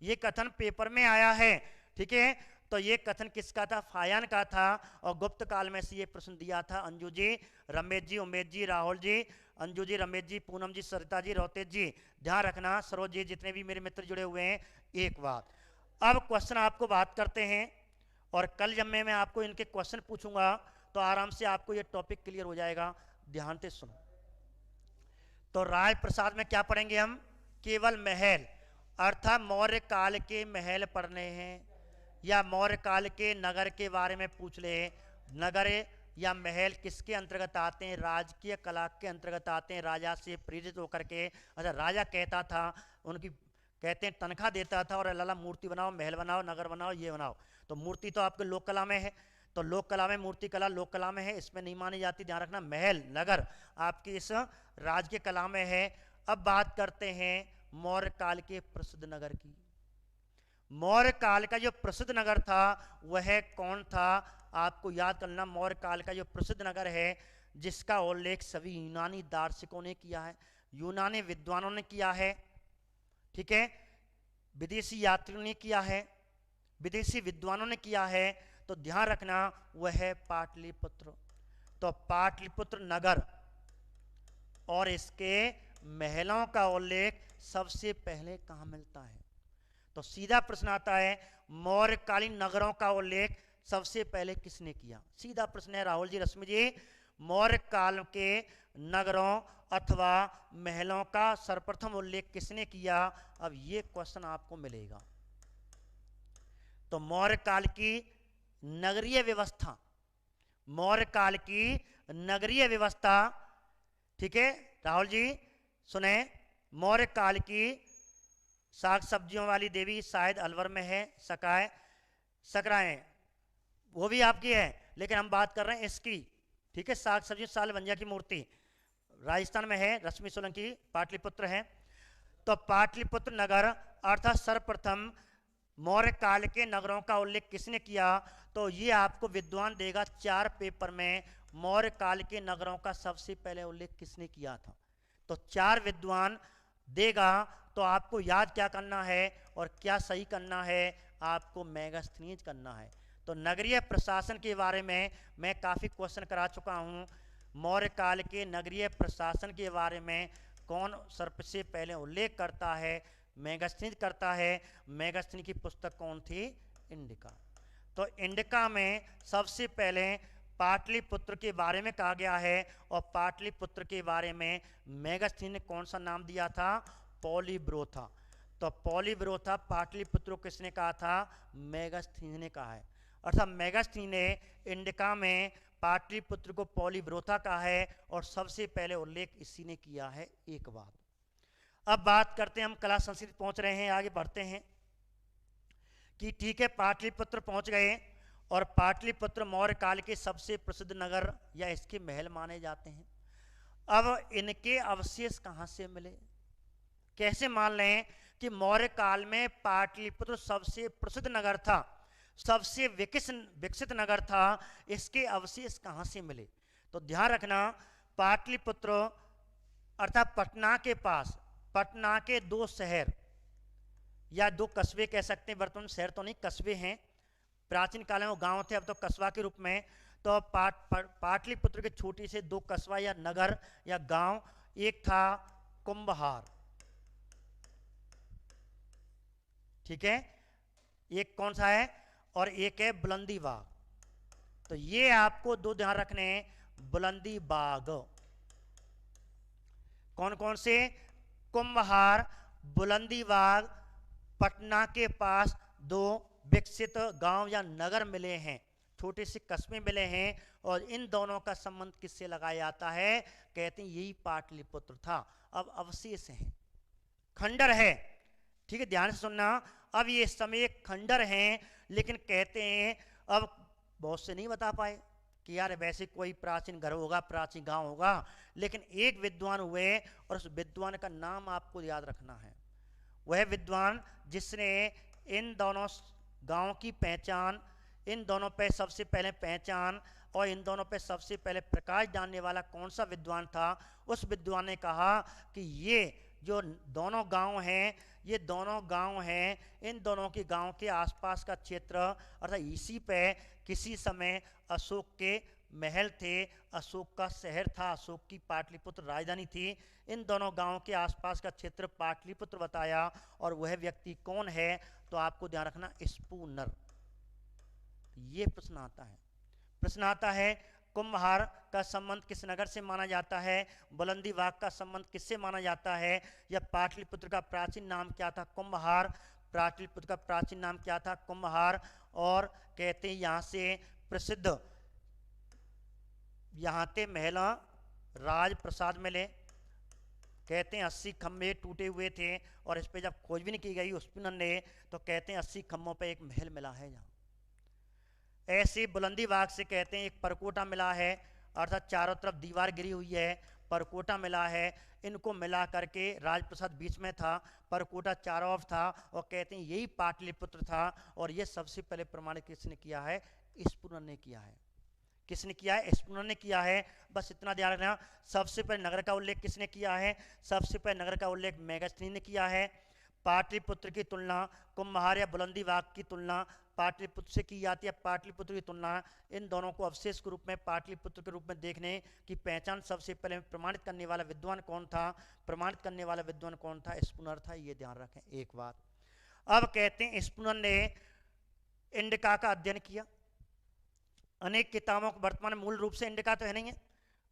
ये कथन पेपर में आया है, ठीक है। तो ये कथन किसका था? फायन का था। और गुप्त काल में से ये प्रश्न दिया था अंजू जी, रमेश जी, उमेश जी, राहुल जी, अंजू जी, रमेश जी, पूनम जी, सरिता जी, रोतेश जी, ध्यान रखना, सरोज जी, जितने भी मेरे मित्र जुड़े हुए हैं। एक बात, अब क्वेश्चन आपको बात करते हैं, और कल जब मैं आपको इनके क्वेश्चन पूछूंगा तो आराम से आपको ये टॉपिक क्लियर हो जाएगा, ध्यान से सुनो। तो राजप्रसाद में क्या पढ़ेंगे हम? केवल महल, अर्थात मौर्य काल के महल पढ़ने हैं, या मौर्य काल के नगर के बारे में पूछ ले। नगर या महल किसके अंतर्गत आते हैं? राजकीय कला के अंतर्गत आते हैं, राजा से प्रेरित होकर के। अच्छा, राजा कहता था, उनकी कहते हैं तनख्वाह देता था, और लाला मूर्ति बनाओ, महल बनाओ, नगर बनाओ, ये बनाओ। तो मूर्ति तो आपके लोक कला में है, तो लोक कला में मूर्ति कला लोक कला में है, इसमें नहीं मानी जाती, ध्यान रखना। महल नगर आपकी इस राजकीय कला में है। अब बात करते हैं मौर्य काल के प्रसिद्ध नगर की। मौर्य काल का जो प्रसिद्ध नगर था वह कौन था? आपको याद करना, मौर्य काल का जो प्रसिद्ध नगर है, जिसका उल्लेख सभी यूनानी दार्शनिकों ने किया है, यूनानी विद्वानों ने किया है, ठीक है, विदेशी यात्रियों ने किया है, विदेशी विद्वानों ने किया है। तो ध्यान रखना, वह है पाटलिपुत्र। तो पाटलिपुत्र नगर और इसके महलों का उल्लेख सबसे पहले कहाँ मिलता है? तो सीधा प्रश्न आता है, मौर्यकालीन नगरों का उल्लेख सबसे पहले किसने किया? सीधा प्रश्न है राहुल जी, रश्मि जी, मौर्य काल के नगरों अथवा महलों का सर्वप्रथम उल्लेख किसने किया? अब ये क्वेश्चन आपको मिलेगा। तो मौर्य काल की नगरीय व्यवस्था, मौर्य काल की नगरीय व्यवस्था, ठीक है राहुल जी सुने, मौर्य काल की साग सब्जियों वाली देवी शायद अलवर में है, सकराएं वो भी आपकी है, लेकिन हम बात कर रहे हैं इसकी, ठीक है, साग सब्जी सालवंजा की मूर्ति राजस्थान में है, रश्मि सोलंकी पाटलिपुत्र है। तो पाटलिपुत्र नगर अर्थात सर्वप्रथम मौर्य काल के नगरों का उल्लेख किसने किया? तो ये आपको विद्वान देगा 4 पेपर में, मौर्य काल के नगरों का सबसे पहले उल्लेख किसने किया था। तो 4 विद्वान देगा तो आपको याद क्या करना है और क्या सही करना है, आपको मेगास्थनीज करना है। तो नगरीय प्रशासन के बारे में मैं काफ़ी क्वेश्चन करा चुका हूँ। मौर्य काल के नगरीय प्रशासन के बारे में कौन सबसे पहले उल्लेख करता है, मेगास्थनीज करता है। मेगास्थनीज की पुस्तक कौन थी, इंडिका। तो इंडिका में सबसे पहले पाटलिपुत्र के बारे में कहा गया है और पाटलिपुत्र के बारे में मेगास्थनीज ने कौन सा नाम दिया था, पॉलीब्रोथा। तो पॉलीब्रोथा पाटलिपुत्र को किसने कहा था, मेगास्थनीज ने कहा है। अर्थात मेगास्थनीज ने इंडिका में पाटलिपुत्र को पॉलीब्रोथा कहा है और सबसे पहले उल्लेख इसी ने किया है। एक बात। अब बात करते हैं, हम कला संस्कृति पहुंच रहे हैं, आगे बढ़ते हैं कि ठीक है पाटलिपुत्र पहुंच गए और पाटलिपुत्र मौर्य काल के सबसे प्रसिद्ध नगर या इसके महल माने जाते हैं। अब इनके अवशेष कहां से मिले, कैसे मान लें कि मौर्य काल में पाटलिपुत्र सबसे प्रसिद्ध नगर था, सबसे विकसित नगर था, इसके अवशेष कहां से मिले। तो ध्यान रखना, पाटलिपुत्र अर्थात पटना के पास, पटना के 2 शहर या 2 कस्बे कह सकते हैं, वर्तमान शहर तो नहीं कस्बे हैं, प्राचीन काल में वो गांव थे, अब तो कस्बा के रूप में। तो पाटलिपुत्र के छोटी से 2 कस्बा या नगर या गांव, एक था कुंभहार, ठीक है, एक कौन सा है, और एक है बुलंदीबाग। तो ये आपको 2 ध्यान रखने हैं, बुलंदीबाग। कौन कौन से, कुंभहार, बुलंदीबाग, पटना के पास 2 विकसित गांव या नगर मिले हैं, छोटे से कस्बे मिले हैं, और इन दोनों का संबंध किससे लगाया जाता है, कहते हैं यही पाटलिपुत्र था। अब अवशेष हैं, खंडर है, ठीक है, ध्यान से सुनना। अब ये इस समय एक खंडर हैं, लेकिन कहते हैं अब बहुत से नहीं बता पाए कि यार वैसे कोई प्राचीन घर होगा, प्राचीन गांव होगा, लेकिन एक विद्वान हुए और उस विद्वान का नाम आपको याद रखना है। वह विद्वान जिसने इन दोनों गांव की पहचान, इन दोनों पे सबसे पहले पहचान और इन दोनों पे सबसे पहले प्रकाश डालने वाला कौन सा विद्वान था, उस विद्वान ने कहा कि ये जो दोनों गांव हैं, ये दोनों गांव हैं, इन दोनों के गांव के आसपास का क्षेत्र अर्थात इसी पे किसी समय अशोक के महल थे, अशोक का शहर था, अशोक की पाटलिपुत्र राजधानी थी। इन दोनों गांव के आसपास का क्षेत्र पाटलिपुत्र बताया। और वह व्यक्ति कौन है, तो आपको ध्यान रखना, स्पूनर। ये प्रश्न आता है, प्रश्न आता है कुंभहार का संबंध किस नगर से माना जाता है, बुलंदीबाग का संबंध किससे माना जाता है, या पाटलिपुत्र का प्राचीन नाम क्या था, कुंभहार, पाटलिपुत्र का प्राचीन नाम क्या था, कुंभहार। और कहते हैं यहाँ से प्रसिद्ध, यहाँ के महला राज प्रसाद मिले, कहते हैं 80 खंभे टूटे हुए थे, और इस पे जब खोजबीन की गई स्पिनर ने, तो कहते हैं 80 खंभों पे एक महल मिला है। यहाँ ऐसे बुलंदीबाग से कहते हैं एक परकोटा मिला है, अर्थात चारों तरफ दीवार गिरी हुई है, परकोटा मिला है। इनको मिला करके राजप्रसाद बीच में था, परकोटा चारों ओर था, और कहते हैं यही पाटलिपुत्र था। और ये सबसे पहले प्रमाणित किसने किया है, स्पुनर ने किया है। किसने किया है, स्पुनर ने किया है। बस इतना ध्यान रखना, सबसे पहले नगर का उल्लेख किसने किया है, सबसे पहले नगर का उल्लेख मेगास्थनीज ने किया है। पाटलिपुत्र की तुलना कुंभहार या बुलंदीबाग की तुलना पाटलिपुत्र से की जाती है। पाटलिपुत्र की तुलना इन दोनों को अवशेष के रूप में पाटलिपुत्र के रूप में देखने की पहचान सबसे पहले प्रमाणित करने वाला विद्वान कौन था, प्रमाणित करने वाला विद्वान कौन था, स्पुनर था। ये ध्यान रखें एक बात। अब कहते हैं स्पुनर ने इंडिका का अध्ययन किया, अनेक किताबों को, वर्तमान मूल रूप से इंडिका तो है नहीं है,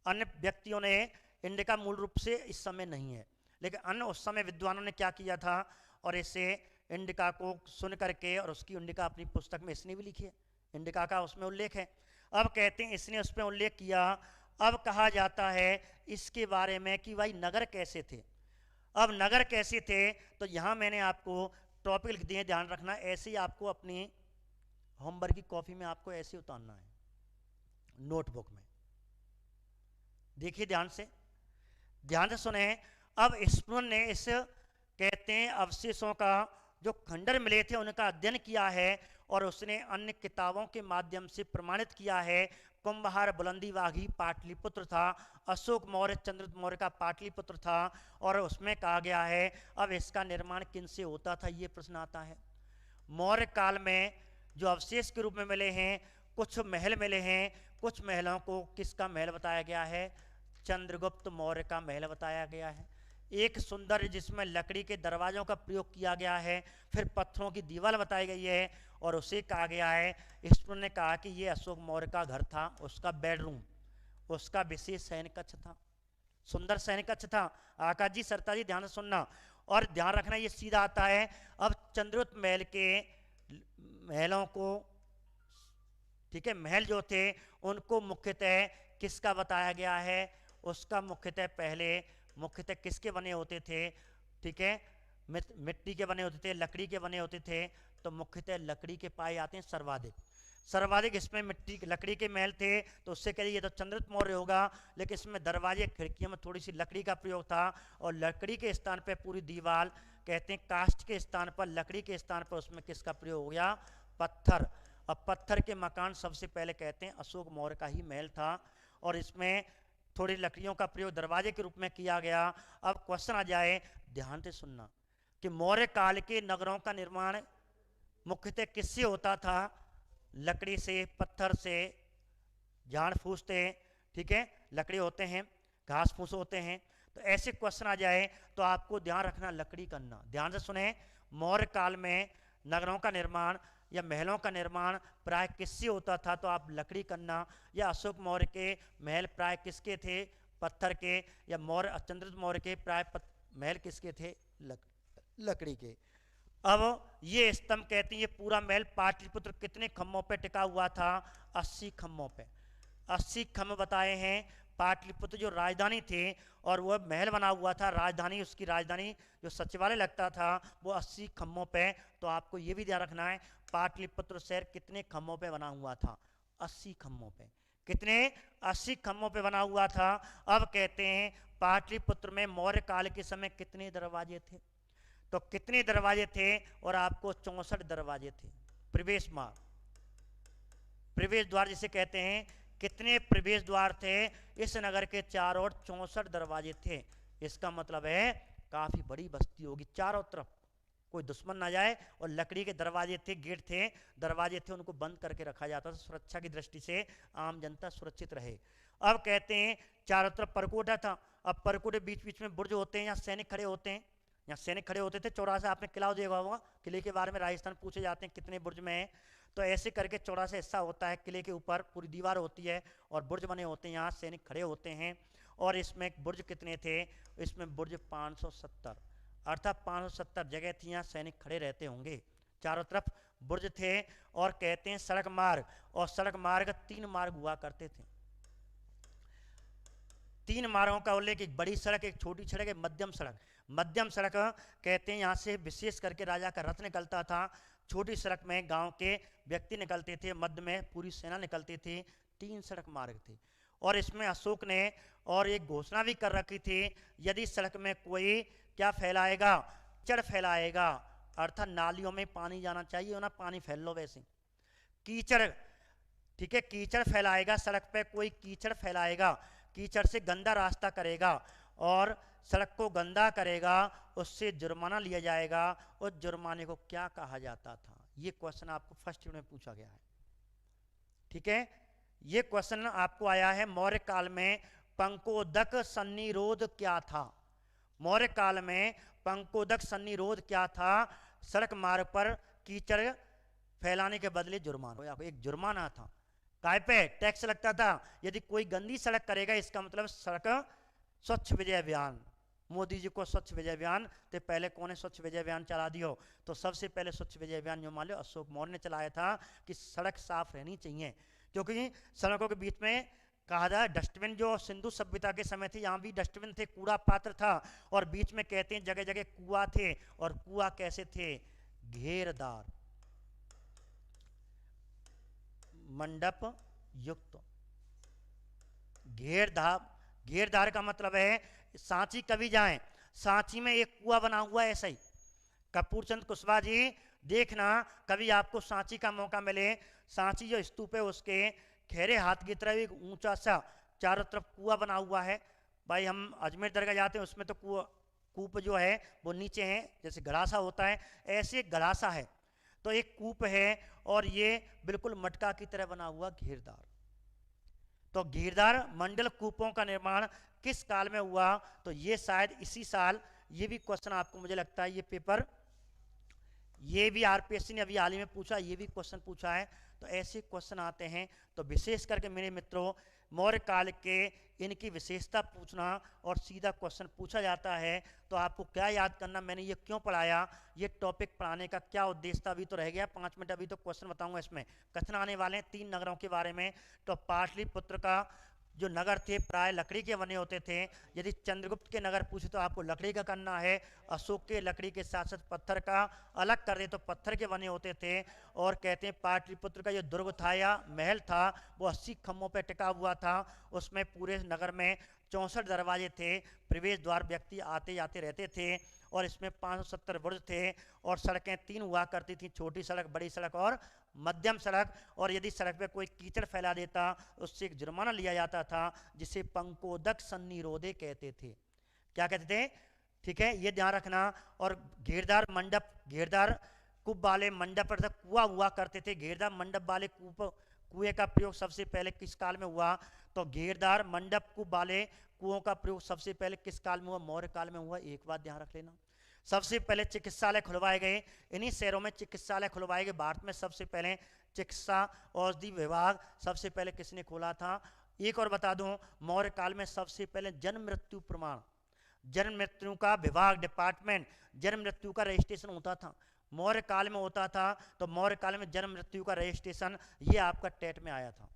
अन्य व्यक्तियों ने इंडिका मूल रूप से इस समय नहीं है, लेकिन अन्य उस समय विद्वानों ने क्या किया था, और इसे इंडिका को सुन करके, और उसकी इंडिका अपनी पुस्तक में इसने भी लिखी है, इंडिका का उसमें उल्लेख है। अब कहते हैं इसने उसमें उल्लेख किया। अब कहा जाता है इसके बारे में कि भाई नगर कैसे थे। अब नगर कैसे थे, तो यहाँ मैंने आपको टॉपिक लिख दिए, ध्यान रखना। ऐसे ही आपको अपनी होमवर्क की कॉपी में आपको ऐसे उतारना है, नोटबुक में। देखिए ध्यान से सुने। अब स्पुनर ने इस कहते हैं अवशेषों का जो खंडर मिले थे उनका अध्ययन किया है, और उसने अन्य किताबों के माध्यम से प्रमाणित किया है कुंभहार बुलंदीबागी पाटलिपुत्र था, अशोक मौर्य चंद्रगुप्त मौर्य का पाटलिपुत्र था। और उसमें कहा गया है अब इसका निर्माण किन से होता था, ये प्रश्न आता है। मौर्य काल में जो अवशेष के रूप में मिले हैं, कुछ महल मिले हैं, कुछ महलों को किसका महल बताया गया है, चंद्रगुप्त मौर्य का महल बताया गया है। एक सुंदर जिसमें लकड़ी के दरवाजों का प्रयोग किया गया है, फिर पत्थरों की दीवार बताई गई है, और उसे कहा गया है, स्टूडेंट ने कहा कि ये अशोक मौर्य का घर था, उसका बेडरूम, उसका विशेष शयन कक्ष था, सुंदर शयन कक्ष था। आकाश जी, सरता जी, ध्यान से सुनना और ध्यान रखना, ये सीधा आता है। अब चंद्रगुप्त महल के महलों को, ठीक है, महल जो थे उनको मुख्यतः किसका बताया गया है, उसका मुख्यतः पहले मुख्यतः किसके बने होते थे, ठीक है, मिट्टी के बने होते थे, लकड़ी के बने होते थे, तो मुख्यतः लकड़ी के पाए जाते हैं सर्वाधिक। सर्वाधिक इसमें मिट्टी लकड़ी के महल थे, तो उससे कह ये तो चंद्रगुप्त मौर्य होगा। लेकिन इसमें दरवाजे खिड़कियों में थोड़ी सी लकड़ी का प्रयोग था, और लकड़ी के स्थान पर पूरी दीवार, कहते हैं काष्ठ के स्थान पर, लकड़ी के स्थान पर उसमें किसका प्रयोग हो गया, पत्थर। अब पत्थर के मकान सबसे पहले कहते हैं अशोक मौर्य का ही महल था, और इसमें थोड़ी लकड़ियों का प्रयोग दरवाजे के रूप में किया गया। अब क्वेश्चन आ जाए, ध्यान से सुनना, कि मौर्य काल के नगरों का निर्माण मुख्यतः किससे होता था, लकड़ी से, पत्थर से, झाड़ फूस थे, ठीक है, लकड़ी होते हैं, घास फूस होते हैं। तो ऐसे क्वेश्चन आ जाए तो आपको ध्यान रखना लकड़ी करना। ध्यान से सुने, मौर्य काल में नगरों का निर्माण या महलों का निर्माण प्राय किससे होता था, तो आप लकड़ी करना। या अशोक मौर्य के महल प्राय किसके थे, पत्थर के, या चंद्रगुप्त मौर्य के प्राय महल किसके थे, लकड़ी के। अब ये स्तंभ कहते हैं ये पूरा महल पाटलिपुत्र कितने खम्भों पे टिका हुआ था, 80 खम्भों पे, 80 खम्भ बताए हैं। पाटलिपुत्र जो राजधानी थे और वह महल बना हुआ था, राजधानी, उसकी राजधानी जो सचिवालय लगता था वो 80 खम्भों पे। तो आपको ये भी ध्यान रखना है पाटलिपुत्र शहर कितने खम्भों पे बना हुआ था, 80 खम्भों पे। कितने, 80 खम्भों पे बना हुआ था। अब कहते हैं पाटलिपुत्र में मौर्य काल के समय कितने दरवाजे थे, तो कितने दरवाजे थे, और आपको 64 दरवाजे थे। प्रवेश मार्ग, प्रवेश द्वार जिसे कहते हैं, कितने प्रवेश द्वार थे इस नगर के चारों ओर, 64 दरवाजे थे। इसका मतलब है काफी बड़ी बस्ती होगी, चारों तरफ कोई दुश्मन ना जाए। और लकड़ी के दरवाजे थे, गेट थे, दरवाजे थे, उनको बंद करके रखा जाता था सुरक्षा की दृष्टि से, आम जनता सुरक्षित रहे। अब कहते हैं चारों तरफ परकोटा था। अब परकोटे बीच बीच में बुर्ज होते हैं, यहाँ सैनिक खड़े होते हैं, यहाँ सैनिक खड़े होते थे। चौरासा आपने किला देखा होगा, किले के बारे में राजस्थान पूछे जाते हैं कितने बुर्ज में है, तो ऐसे करके चौरासा हिस्सा होता है, किले के ऊपर पूरी दीवार होती है और बुर्ज बने होते हैं, यहाँ सैनिक खड़े होते हैं। और इसमें बुर्ज कितने थे, इसमें बुर्ज 570, अर्थात 570 जगह थी, यहाँ सैनिक खड़े रहते होंगे, चारों तरफ बुर्ज थे। और कहते हैं सड़क मार्ग, और सड़क मार्ग 3 मार्ग हुआ करते थे। 3 मार्गों का उल्लेख, एक बड़ी सड़क, एक छोटी सड़क, एक मध्यम सड़क। मध्यम सड़क कहते हैं यहाँ से विशेष करके राजा का रथ निकलता था, छोटी सड़क में गांव के व्यक्ति निकलते थे, मध्य में पूरी सेना निकलती थी। 3 सड़क मार्ग थे। और इसमें अशोक ने और एक घोषणा भी कर रखी थी, यदि सड़क में कोई क्या फैलाएगा, कीचड़ फैलाएगा, अर्थात नालियों में पानी जाना चाहिए ना, पानी फैल लो वैसे, कीचड़, ठीक है, कीचड़ फैलाएगा, सड़क पे कोई कीचड़ फैलाएगा, कीचड़ से गंदा रास्ता करेगा और सड़क को गंदा करेगा, उससे जुर्माना लिया जाएगा। उस जुर्माने को क्या कहा जाता था, ये क्वेश्चन आपको फर्स्ट यूनिट में पूछा गया है, ठीक है। ये क्वेश्चन आपको आया है मौर्य काल में पंकोदक सन्निरोध क्या था। मौर्य काल में पंकोदक सन्निरोध क्या था, सड़क मार्ग पर कीचड़ फैलाने के बदले जुर्माना, एक जुर्माना था, काय पे टैक्स लगता था। यदि कोई गंदी सड़क करेगा, इसका मतलब सड़क स्वच्छ विजय अभियान, मोदी जी को स्वच्छ विजय अभियान, तो पहले कौन है स्वच्छ विजय अभियान चला दियो, तो सबसे पहले स्वच्छ विजय अभियान जो मान लो अशोक मौर्य ने चलाया था कि सड़क साफ रहनी चाहिए। क्योंकि सड़कों के बीच में कहा जाए डस्टबिन, जो सिंधु सभ्यता के समय थे यहाँ भी डस्टबिन थे, कूड़ा पात्र था, और बीच में कहते हैं जगह जगह कुआं थे, और कुआं कैसे थे, घेरदार, मंडप युक्त। घेरदार का मतलब है सांची कभी जाएं, सांची में एक कुआं बना हुआ है ऐसा ही। कपूर चंद कुशवाहा जी देखना, कभी आपको सांची का मौका मिले, सांची जो स्तूप है उसके खैरे हाथ की तरफ एक ऊंचा सा चारों तरफ कुआं बना हुआ है। भाई हम अजमेर दरगाह जाते हैं, उसमें तो कूप जो है वो नीचे है, जैसे गड़ासा होता है ऐसे गड़ासा है। तो एक कूप है और ये बिल्कुल मटका की तरह बना हुआ घेरदार। तो घेरदार मंडल कूपों का निर्माण किस काल में हुआ? तो ये शायद इसी साल, ये भी क्वेश्चन आपको मुझे लगता है ये पेपर, ये भी आरपीएससी ने अभी हाल ही में पूछा, ये भी क्वेश्चन पूछा है। तो ऐसे क्वेश्चन आते हैं। तो विशेष करके मेरे मित्रों मौर्य काल के इनकी विशेषता पूछना और सीधा क्वेश्चन पूछा जाता है। तो आपको क्या याद करना, मैंने ये क्यों पढ़ाया, ये टॉपिक पढ़ाने का क्या उद्देश्य था, अभी तो रह गया 5 मिनट, अभी तो क्वेश्चन बताऊंगा। इसमें कथन आने वाले हैं 3 नगरों के बारे में। तो पाटलिपुत्र का जो नगर थे प्राय लकड़ी के बने होते थे। यदि चंद्रगुप्त के नगर पूछे तो आपको लकड़ी का करना है। अशोक के लकड़ी के साथ साथ पत्थर का अलग कर दे तो पत्थर के बने होते थे। और कहते हैं पाटलिपुत्र का जो दुर्ग था या महल था वो 80 खम्भों पर टिका हुआ था। उसमें पूरे नगर में 64 दरवाजे थे, प्रवेश द्वार, व्यक्ति आते जाते रहते थे। और इसमें 570 बुर्ज थे और सड़कें 3 हुआ करती थी, छोटी सड़क, बड़ी सड़क और मध्यम सड़क। और यदि सड़क पे कोई कीचड़ फैला देता उससे एक जुर्माना लिया जाता था, जिसे पंकोदक सन्निरोधे कहते थे। क्या कहते थे? ठीक है, ये ध्यान रखना। और घेरदार मंडप, घेरदार कूप वाले मंडप पर कुआं हुआ करते थे। घेरदार मंडप वाले कुएं का प्रयोग सबसे पहले किस काल में हुआ? तो घेरदार मंडप कूप वाले कुओं का प्रयोग सबसे पहले किस काल में हुआ? मौर्य काल में हुआ। एक बात ध्यान रख लेना, सबसे पहले चिकित्सालय खुलवाए गए, इन्हीं शहरों में चिकित्सालय खुलवाए गए। भारत में सबसे पहले चिकित्सा औषधि विभाग सबसे पहले किसने खोला था? एक और बता दूं, मौर्य काल में सबसे पहले जन्म मृत्यु प्रमाण, जन्म मृत्यु का विभाग, डिपार्टमेंट, जन्म मृत्यु का रजिस्ट्रेशन होता था, मौर्य काल में होता था। तो मौर्य काल में जन्म मृत्यु का रजिस्ट्रेशन, ये आपका टेट में आया था,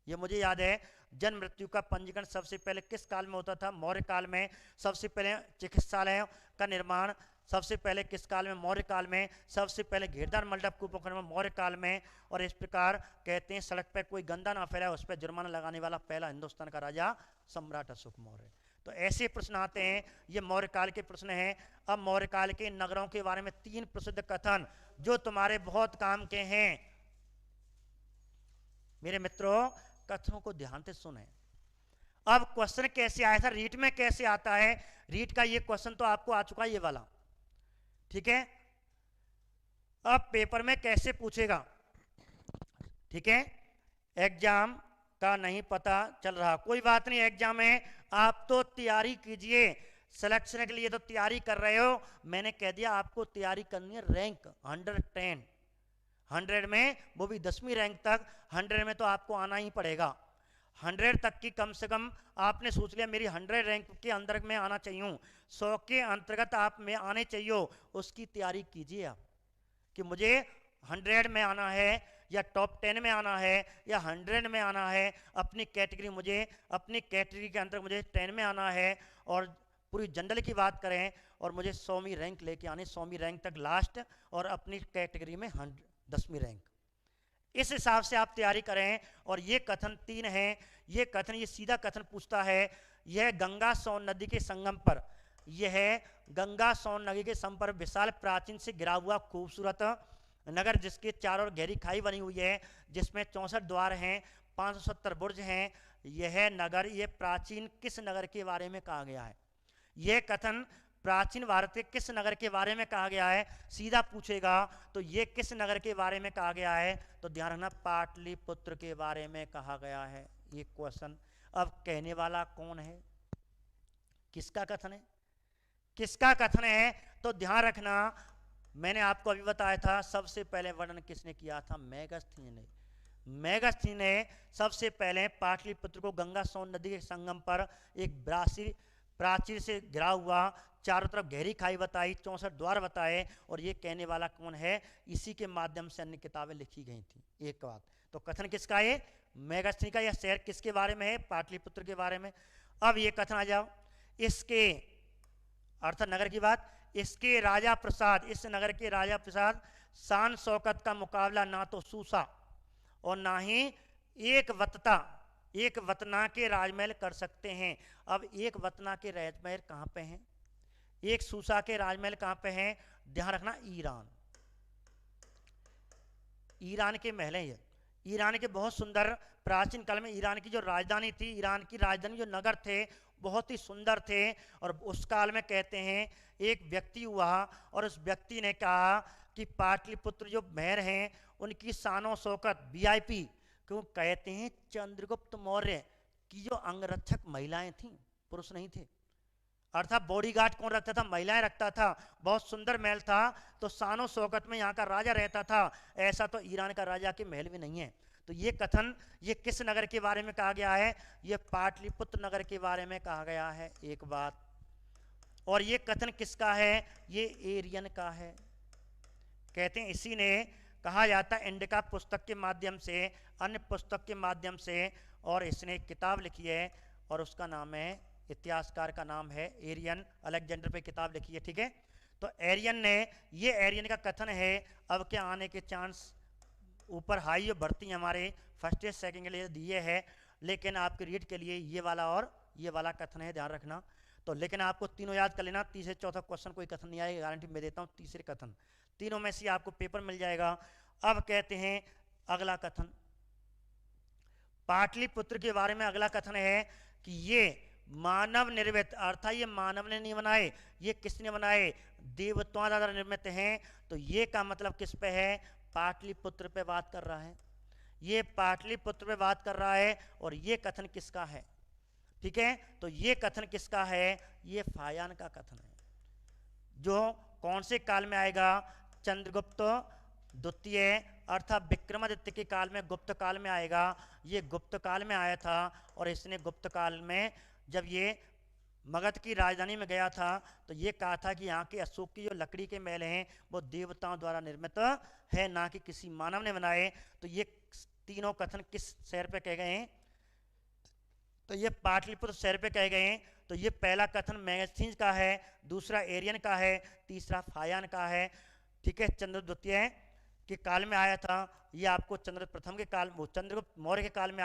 ये मुझे याद है। जन्म मृत्यु का पंजीकरण सबसे पहले किस काल में होता था? मौर्य काल में। सबसे पहले चिकित्सालयों का निर्माण सबसे पहले किस काल में? मौर्य काल में। सबसे पहले घेरदार मंडप कूपों का निर्माण मौर्य काल में। और इस प्रकार कहते हैं सड़क पर कोई गंदा ना फैलाए उस पर जुर्माना लगाने वाला पहला हिंदुस्तान का राजा सम्राट अशोक मौर्य। तो ऐसे प्रश्न आते हैं, ये मौर्य काल के प्रश्न हैं। अब मौर्य काल के नगरों के बारे में 3 प्रसिद्ध कथन जो तुम्हारे बहुत काम के हैं। मेरे मित्रों कथनों को ध्यान से सुने। अब क्वेश्चन कैसे आया था, रीट में कैसे आता है? रीट का ये क्वेश्चन तो आपको आ चुका है, ये वाला, ठीक है। अब पेपर में कैसे पूछेगा, ठीक है। एग्जाम का नहीं पता चल रहा, कोई बात नहीं, एग्जाम है, आप तो तैयारी कीजिए। सिलेक्शन के लिए तो तैयारी कर रहे हो, मैंने कह दिया आपको तैयारी करनी है रैंक 110, 100 में, वो भी 10वीं रैंक तक। 100 में तो आपको आना ही पड़ेगा, 100 तक की कम से कम आपने सोच लिया मेरी 100 रैंक के अंदर में आना चाहिए, 100 के अंतर्गत आप में आने चाहिए, उसकी तैयारी कीजिए आप कि मुझे 100 में आना है या टॉप 10 में आना है या 100 में आना है। अपनी कैटेगरी, मुझे अपनी कैटेगरी के अंदर मुझे 10 में आना है। और पूरी जनरल की बात करें और मुझे 100वीं रैंक लेके आनी, 100वीं रैंक तक लास्ट, और अपनी कैटेगरी में 10वीं रैंक। इस हिसाब से आप तैयारी करें। और ये कथन 3 हैं। ये कथन, ये सीधा कथन पूछता है, यह गंगा सोन नदी के संगम पर, यह गंगा सोन नदी के संगम पर विशाल प्राचीन से घिरा हुआ खूबसूरत नगर, जिसके चारों ओर गहरी खाई बनी हुई है, जिसमें 64 द्वार हैं, 570 बुर्ज हैं। यह नगर, यह प्राचीन किस नगर के बारे में कहा गया है? यह कथन प्राचीन भारत के किस नगर के बारे में कहा गया है? सीधा पूछेगा तो ये किस नगर के बारे में कहा गया है? तो ध्यान रखना, पाटलिपुत्र के बारे में कहा गया है ये क्वेश्चन। अब कहने वाला कौन है, किसका कथन है, किसका कथन है? तो ध्यान रखना, मैंने आपको अभी बताया था सबसे पहले वर्णन किसने किया था? मेगस्थनीय ने। मेगस्थनीय ने सबसे पहले पाटलिपुत्र को गंगा सोन नदी के संगम पर एक प्राचीर से घिरा हुआ, चारों तरफ गहरी खाई बताई, 64 द्वार बताए। और ये कहने वाला कौन है? इसी के माध्यम से अन्य किताबें लिखी गई थी। एक बात तो कथन किसका है? मेगस्थनी का। यह शहर किसके बारे में है? पाटलिपुत्र के बारे में। अब ये कथन आ जाओ, इसके अर्थात नगर की बात, इसके राजा प्रसाद, इस नगर के राजा प्रसाद शान शौकत का मुकाबला ना तो सूसा और ना ही एक वतना के राजमहल कर सकते हैं। अब एक वतना के राजमहल कहां पे हैं? एक सूसा के राजमहल कहां पे हैं? ध्यान रखना, ईरान, ईरान के महल हैं ये। ईरान के बहुत सुंदर, प्राचीन काल में ईरान की जो राजधानी थी, ईरान की राजधानी जो नगर थे बहुत ही सुंदर थे। और उस काल में कहते हैं एक व्यक्ति हुआ और उस व्यक्ति ने कहा कि पाटलिपुत्र जो महर हैं उनकी शानो शौकत वीआईपी, क्यों कहते हैं चंद्रगुप्त मौर्य की जो अंगरक्षक महिलाएं थीं, पुरुष नहीं थे, अर्थात बॉडीगार्ड कौन रखता था, महिलाएं रखता था। बहुत सुंदर महल था, तो शानो शौकत में यहाँ का राजा रहता था। ऐसा तो ईरान का राजा के महल में नहीं है। तो ये कथन ये किस नगर के बारे में कहा गया है, ये पाटलिपुत्र नगर के बारे में कहा गया है एक बात। और ये कथन किसका है, ये एरियन का है। कहते हैं इसी ने कहा जाता है इंडिका पुस्तक के माध्यम से, अन्य पुस्तक के माध्यम से, और इसने एक किताब लिखी है और उसका नाम है, इतिहासकार का नाम है एरियन, अलेक्जेंडर पे किताब लिखी है, ठीक है। तो एरियन ने, ये एरियन का कथन है। अब क्या आने के चांस ऊपर हाई और बढ़ती हमारे फर्स्ट ईयर सेकंड के लिए दिए है, लेकिन आपके रीड के लिए ये वाला और ये वाला कथन है, ध्यान रखना। तो लेकिन आपको तीनों याद कर लेना, तीसरे चौथा क्वेश्चन कोई कथन नहीं आएगा, गारंटी मैं देता हूँ। तीसरे कथन तीनों में से आपको पेपर मिल जाएगा। अब कहते हैं अगला कथन, पाटलिपुत्र के बारे में अगला कथन है कि ये मानव निर्मित, अर्थात ये मानव ने नहीं बनाए, ये किसने बनाए, देवताओं द्वारा निर्मित हैं। तो ये का मतलब किस पे है, पाटलिपुत्र पे बात कर रहा है, ये पाटलिपुत्र पे बात कर रहा है। और ये कथन किसका है, ठीक है। तो ये कथन किसका है, ये फायान का कथन है, जो कौन से काल में आएगा, चंद्रगुप्त द्वितीय अर्थात विक्रमादित्य के काल में, गुप्त काल में आएगा। ये गुप्त काल में आया था और इसने गुप्त काल में जब ये मगध की राजधानी में गया था तो ये कहा था कि यहाँ के अशोक की जो लकड़ी के महल हैं वो देवताओं द्वारा निर्मित है, ना कि किसी मानव ने बनाए। तो ये तीनों कथन किस शहर पे कहे गए हैं, तो ये पाटलिपुत्र शहर पे कहे गए हैं। तो ये पहला कथन मैगस्थीन्स का है, दूसरा एरियन का है, तीसरा फायान का है, ठीक है। चंद्र द्वितीय के काल में आया था, ये आपको चंद्र प्रथम के काल, चंद्रगुप्त मौर्य के काल में